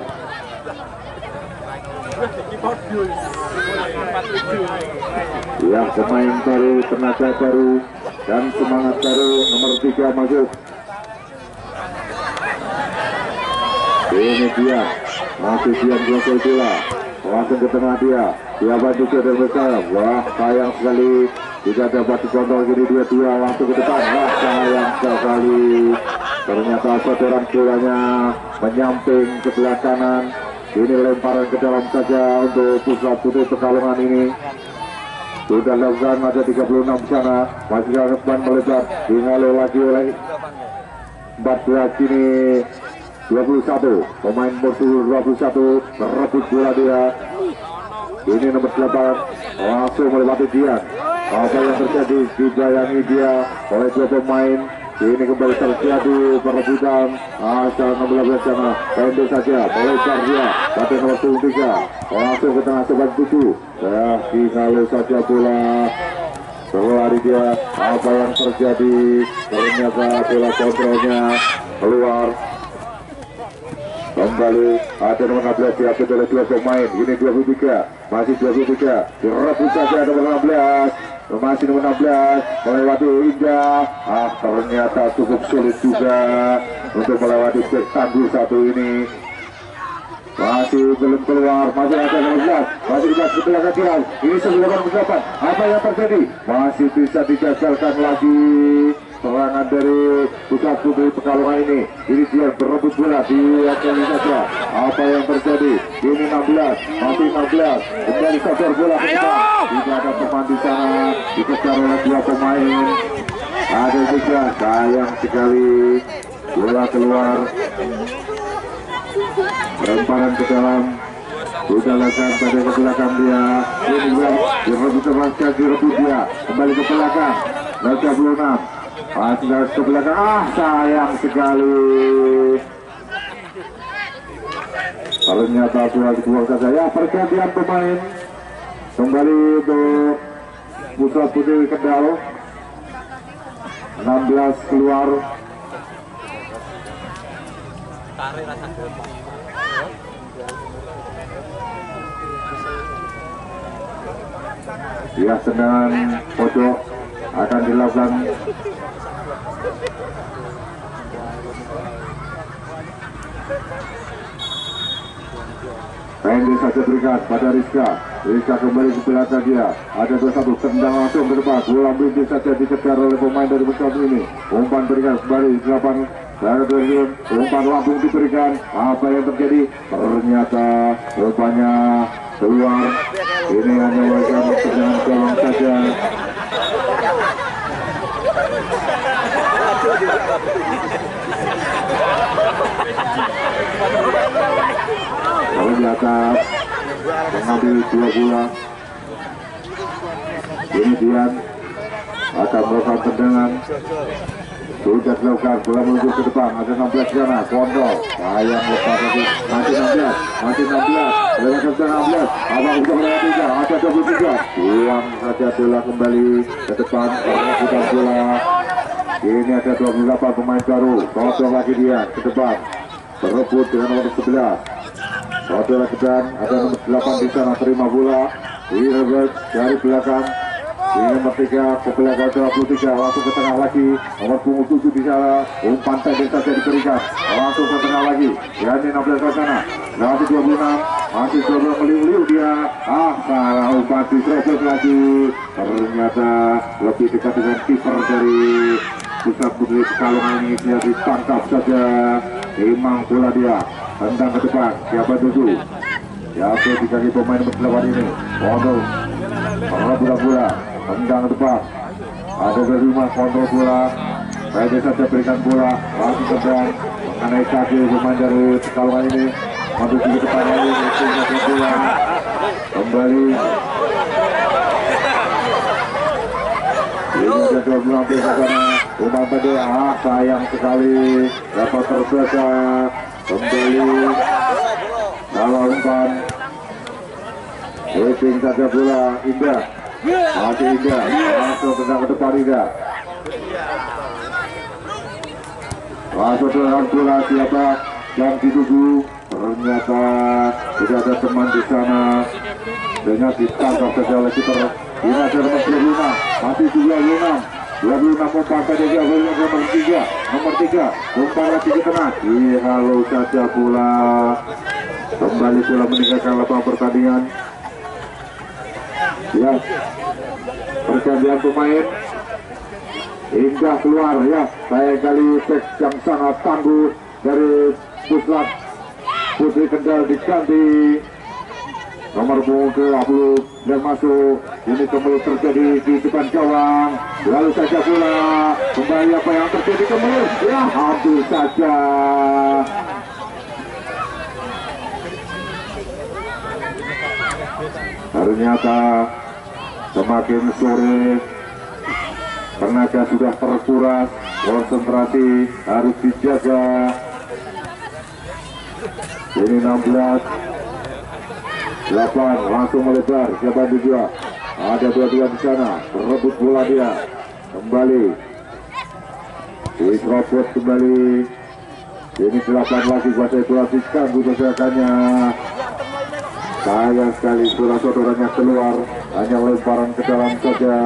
Yang pemain baru, tenaga baru dan semangat baru, nomor 3 masuk. Ini dia, masih dia menguasai bola, langsung ke tengah dia bantu dan besar. Wah, sayang sekali tidak dapat dikontrol. Jadi 2-2 langsung ke depan. Wah, sayang sekali. Ternyata sodoran bolanya menyamping ke sebelah kanan. Ini lemparan ke dalam saja untuk Pusat Putri Pekalongan ini. Sudah dilakukan, ada 36 di sana. Masih akan melebar. Dihalau lagi oleh 14 ini 21. Pemain nomor 21 merebut bola dia. Ini nomor 8 langsung melewati dia. Apa yang terjadi? Dibayangi dia oleh 2 pemain. Ini kembali terjadi perebutan asal 16 sana. Pendek saja, melebar dia pada nomor 3. Langsung ke tengah sebelah 7. Ya, dihalau saja bola. Berlari dia. Apa yang terjadi? Ternyata bola kontrolnya keluar. Kembali ada nomor 16 diambil oleh 2 pemain. Ini 23, masih 23. Direbut saja nomor 16. Masih nomor 16 melewati Indah. Ternyata cukup sulit juga untuk melewati bek tanggul satu ini. Masih belum keluar, masih ada 16, masih di sebelah kanan. Ini sebelum berdepan. Apa yang terjadi? Masih bisa digagalkan lagi. serangan dari Pusat Putri Pekalongan ini. Ini dia berebut bola di atas saja. Apa yang terjadi? Ini 16, masih 16. Kembali sodor bola ke depan. Tidak ada teman di sana. Dikejar oleh dua pemain. Ada juga, sayang sekali. Bola keluar. Lemparan ke dalam. Sudah lakukan pada ke belakang dia. Ini dia direbut teruskan, direbut dia. Kembali ke belakang. 36. Masih ke belakang. Sayang sekali. Ternyata bola dibuang saja. Ya, pergantian pemain. Kembali untuk Pusat Putri Kendal. 16 keluar. Ya, tendangan pojok akan dilakukan. Pendek saja berikan pada Rizka. Rizka kembali ke belakang dia. Ada 21, tendang langsung ke depan. Bola melintas saja dikejar oleh pemain dari Pusat ini. Umpan berikan kembali 8. Umpan langsung diberikan. Apa yang terjadi? Ternyata umpannya keluar. Ini hanya warga tendangan gawang saja. Kalau di atas mengambil 2 bola. Ini Dian akan melakukan tendangan. Sudah dilakukan, bola menuju ke depan. Ada 16 sana, kontrol. Sayang lepas lagi. Masih 16, masih 16. Bola ke 16. Abang bisa berada 3, ada 23. Buang saja bola kembali ke depan. Bukan bola. Ini ada 28 pemain baru. Kontrol lagi dia ke depan. Berebut dengan nomor 11. Kontrol ke depan. Ada nomor 8 di sana, terima bola. Ini rebut dari belakang. Ini nomor 3 ke belakang 23, langsung ke tengah lagi. Nomor punggung 7 di sana, umpan pendek saja diberikan. Langsung ke tengah lagi. Ya, ini 16 ke sana. Masih 26, masih 12 meliu-liu dia. Salah umpan diserobot lagi. Ternyata lebih dekat dengan kiper dari Pusat Putri Pekalongan ini. Dia ditangkap saja. Imang bola dia. Tendang ke depan. Siapa tuju? Siapa di kaki pemain nomor 8 ini? Kontrol. Bola-bola. Tendang ke depan. Ada Berima kontrol bola. Saya saja berikan bola. Langsung tendang mengenai kaki pemain dari Pekalongan ini. Masuk ke depan lagi. Mesin bola. Kembali. Ini ada 26 ke sana. Umpan tadi. Sayang sekali. Dapat terbaca. Kembali. Salah umpan. Waiting saja bola. Indah. Masih Indah, langsung tendang ke depan Indah. Langsung tendang bola, siapa yang dituju? Ternyata tidak ada teman di sana. Dengan ditangkap saja oleh kiper. Ini ada nomor 26, masih 26. 26 umpan saja dia nomor 3. Nomor 3, umpan lagi ke tengah. Halo saja bola. Kembali bola meninggalkan lapangan pertandingan. Ya, pergantian pemain. Indah keluar ya. Saya kali cek yang sangat tangguh dari Pusat Putri Kendal diganti nomor punggung 20 dan masuk. Ini kembali terjadi di depan gawang. Lalu saja bola. Kembali apa yang terjadi kembali? Ya, hampir saja. Ternyata semakin sore tenaga sudah terkuras, konsentrasi harus dijaga. Ini 16 8 langsung melebar. Siapa juga? Ada 22 di sana. Berebut bola dia. Kembali. Diserobot kembali. Ini 8 lagi buat evaluasi ganggu pergerakannya. Sayang sekali bola saudaranya keluar, hanya lemparan ke dalam saja.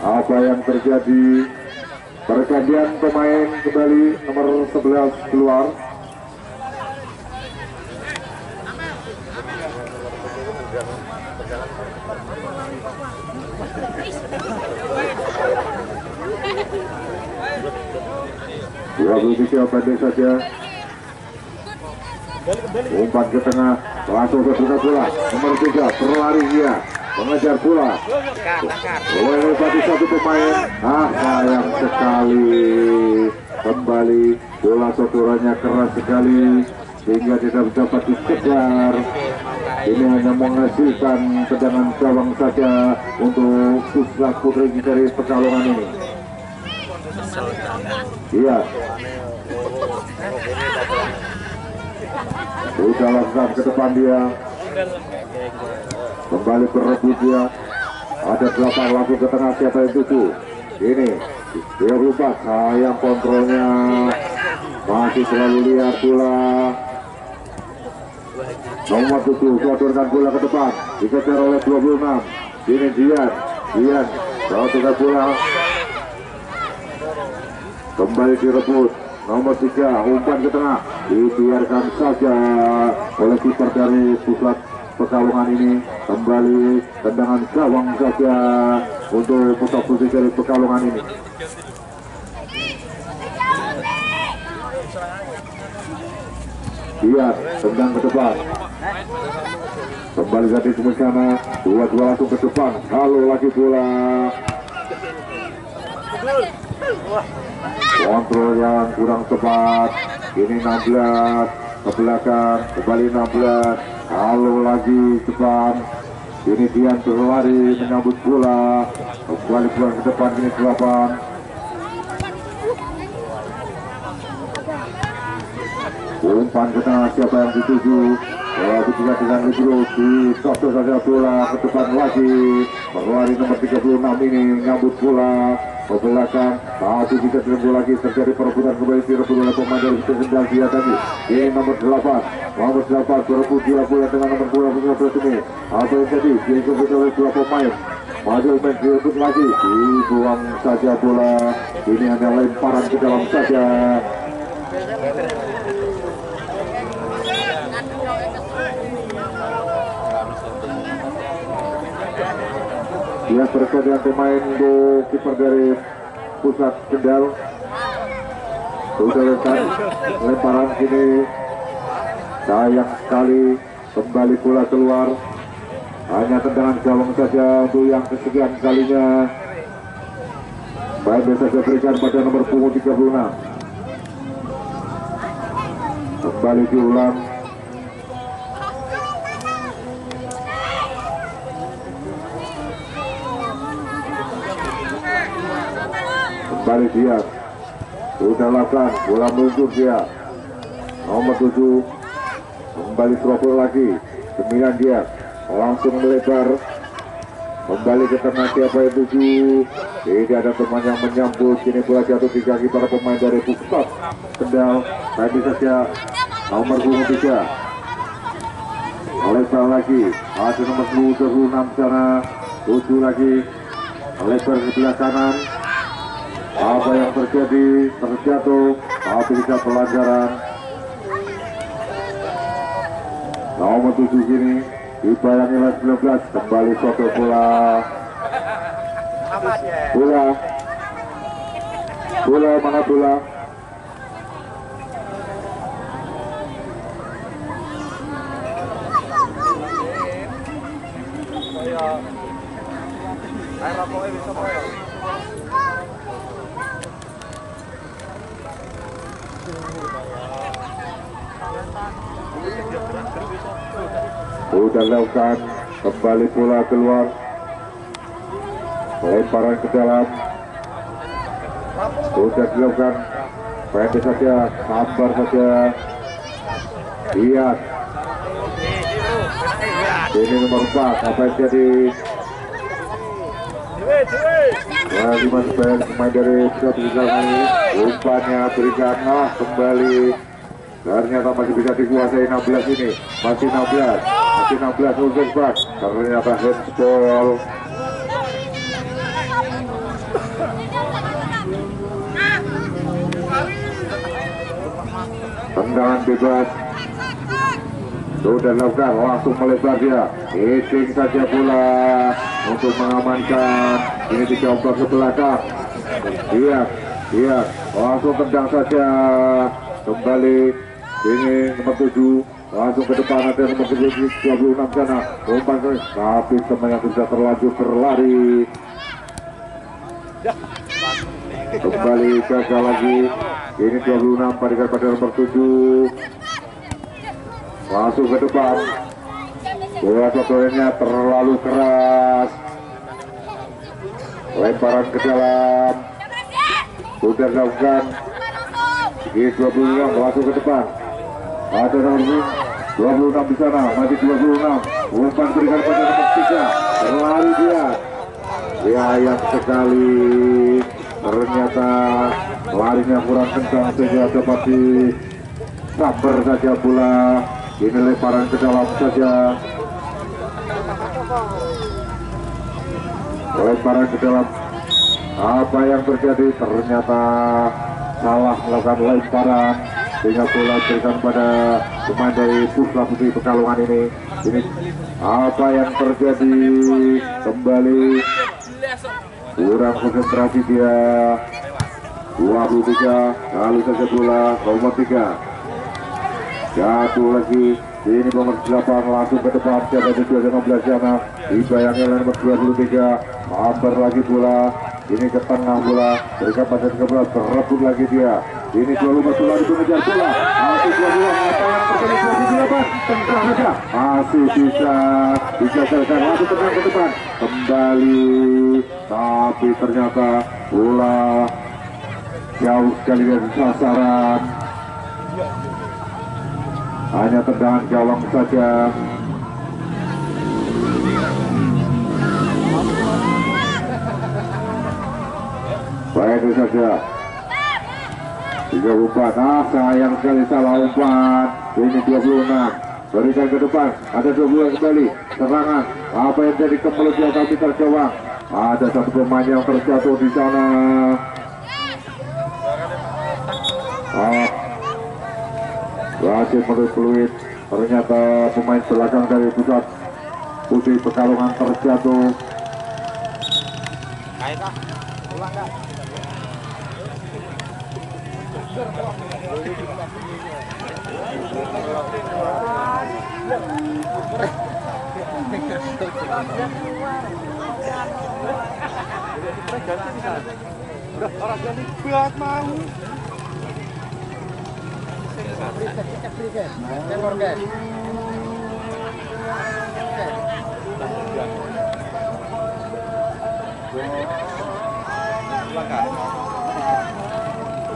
Apa yang terjadi? Pergantian pemain kembali, nomor 11 keluar. 23 pendek saja. Umpan ke tengah, langsung ke tengah bola. Nomor 3 berlari dia, mengejar bola. Lewati satu pemain. Sayang sekali. Kembali bola sodorannya keras sekali sehingga tidak dapat dikejar. Ini hanya menghasilkan tendangan gawang saja untuk Pusat Putri dari Pekalongan ini. Iya. Sudah lakukan ke depan dia. Kembali berebut dia. Ada 8 langsung ke tengah, siapa yang tuju? Ini dia lupa, sayang kontrolnya masih terlalu liar pula. Nomor 7 sodorkan bola ke depan, dikejar oleh 26. Ini Dian sodorkan bola, kembali direbut. Nomor 3 umpan ke tengah, dibiarkan saja oleh kiper dari Pusat Pekalongan ini. Kembali tendangan gawang saja untuk Pusat Putri dari Pekalongan ini. Lihat, tendang ke depan. Kembali dari ke sana, 2-2 langsung ke depan. Halo lagi bola. Kontrol yang kurang tepat. Ini 16 ke belakang, kembali 16. Halo lagi depan. Ini Dian berlari menyambut bola. Kembali pulang ke depan, ini 8. Umpan ke tengah, siapa yang dituju? Ketika dengan Libro ditopos saja bola ke depan lagi. Berlari nomor 36 ini menyambut bola ke belakang, tapi bisa direbut lagi, terjadi perebutan kembali direbut oleh pemain dari Sendal dia tadi. Ini nomor 8 berebut dia bola dengan nomor 12 ini. Apa yang jadi? Direbut oleh 2 pemain. Maju main direbut lagi, dibuang saja bola. Ini hanya lemparan ke dalam saja. Dia berkait dengan pemain untuk kiper dari Pusat Kendal. Sudah letak lemparan kini, sayang sekali, kembali bola keluar. Hanya tendangan gawang saja untuk yang kesekian kalinya. Baik, saja berikan pada nomor punggung 36. Kembali diulang. Kembali dia, sudah lakukan, bola meluncur dia. Nomor 7 kembali terobos lagi. 9 dia langsung melebar, kembali ke tengah, siapa yang tuju? Tidak ada teman yang menyambut. Kini bola jatuh di kaki para pemain dari Pusat Kendal. Tadi saja nomor 23 melebar lagi, ada nomor 26 sana, 7 lagi melebar ke sebelah kanan. Apa yang terjadi? Terjatuh, tapi tidak pelanggaran. Nomor 7 kini dibayangi oleh 19, kembali sodor bola. Bola mana bola? Sudah lakukan, kembali bola keluar, lemparan ke dalam. Sudah dilakukan, pendek saja, sabar saja. Lihat, ini nomor 4, apa yang jadi? Lima pemain dari Pusat ini, umpannya berikan, kembali. Ternyata masih bisa dikuasai 16 ini, masih 16 untuk Bas, ternyata handball. Tendangan bebas sudah dilakukan, langsung melebar dia, hitting saja bola untuk mengamankan. Ini 13 ke belakang. Iya, langsung tendang saja kembali. Ini nomor 7 langsung ke depan, ada nomor 26 sana umpan, tapi temannya sudah terlanjur berlari. Kembali gagal lagi. Ini 26 pada nomor 7 langsung ke depan. Bola satunya terlalu keras, lemparan ke dalam sudah dilakukan. Di 26 langsung ke depan, ada nomor 26 di sana, masih 26 umpan berikan pada nomor 3, berlari dia. Sayang sekali, ternyata larinya kurang kencang sehingga dapat disambar saja bola. Ini lemparan ke dalam saja, lemparan ke dalam. Apa yang terjadi? Ternyata salah melakukan lemparan sehingga bola diberikan pada pemain dari Puslap Putri Pekalongan ini. Ini apa yang terjadi? Kembali kurang konsentrasi dia. 23 lalu saja bola nomor 3 jatuh lagi. Ini nomor 8 langsung ke depan, siapa itu 15 sana dibayangi oleh nomor 23, hampir lagi bola. Ini ke tengah bola, berikan pada ke bola, berebut lagi dia. Ini 25 bola itu mengejar bola, masih 22, apa yang terjadi? 28 tengah saja, masih bisa dijagalkan, langsung tengah ke depan kembali, tapi ternyata bola jauh sekali dari sasaran, hanya tendangan gawang saja. Baik itu saja 34, sayang sekali salah umpan. Ini 26, berikan ke depan, ada 22 kembali serangan. Apa yang jadi kemelut di atas meter gawang? Ada satu pemain yang terjatuh di sana. Berhasil menutup, ternyata pemain belakang dari Pusat Putri Pekalongan terjatuh.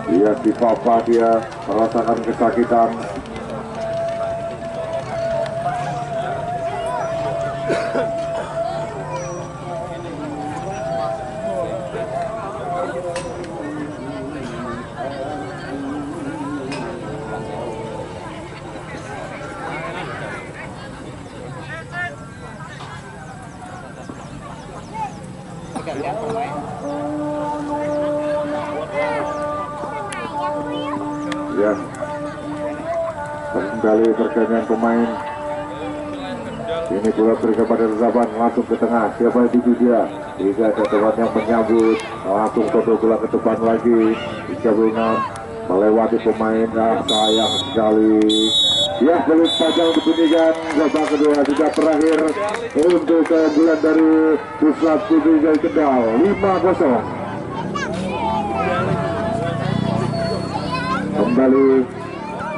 Dia dipapa, dia merasakan kesakitan. Ya, kembali pergantian pemain. Ini bola berikan pada Rezaban, langsung ke tengah. Siapa itu dia? Jika ada teman yang menyambut, langsung foto bola ke depan lagi. 36 melewati pemain. Sayang sekali. Ya, belum panjang dibunyikan. Babak kedua sudah terakhir untuk keunggulan dari Pusat Putri dari Kendal 5-0. Kembali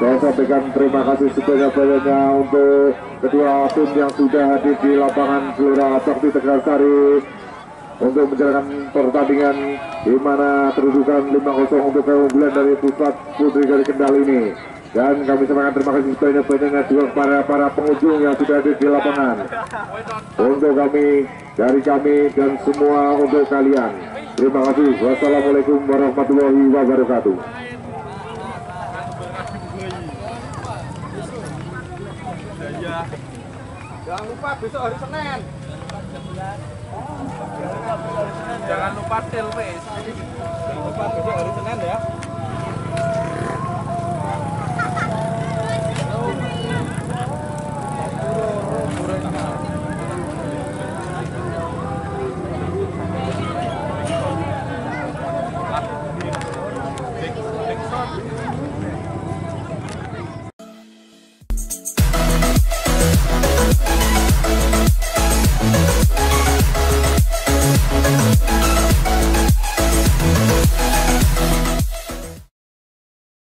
saya sampaikan terima kasih sebanyak-banyaknya untuk kedua tim yang sudah hadir di lapangan Gelora Sakti Tegalsari untuk menjalankan pertandingan di mana kedudukan 5-0 untuk keunggulan dari Pusat Putri dari Kendal ini. Dan kami sampaikan terima kasih sebanyak-banyaknya juga kepada para pengunjung yang sudah hadir di lapangan. Untuk kami, dari kami dan semua untuk kalian, terima kasih. Wassalamualaikum warahmatullahi wabarakatuh. Jangan lupa besok hari Senin. Jangan lupa til, jangan lupa besok hari Senin ya.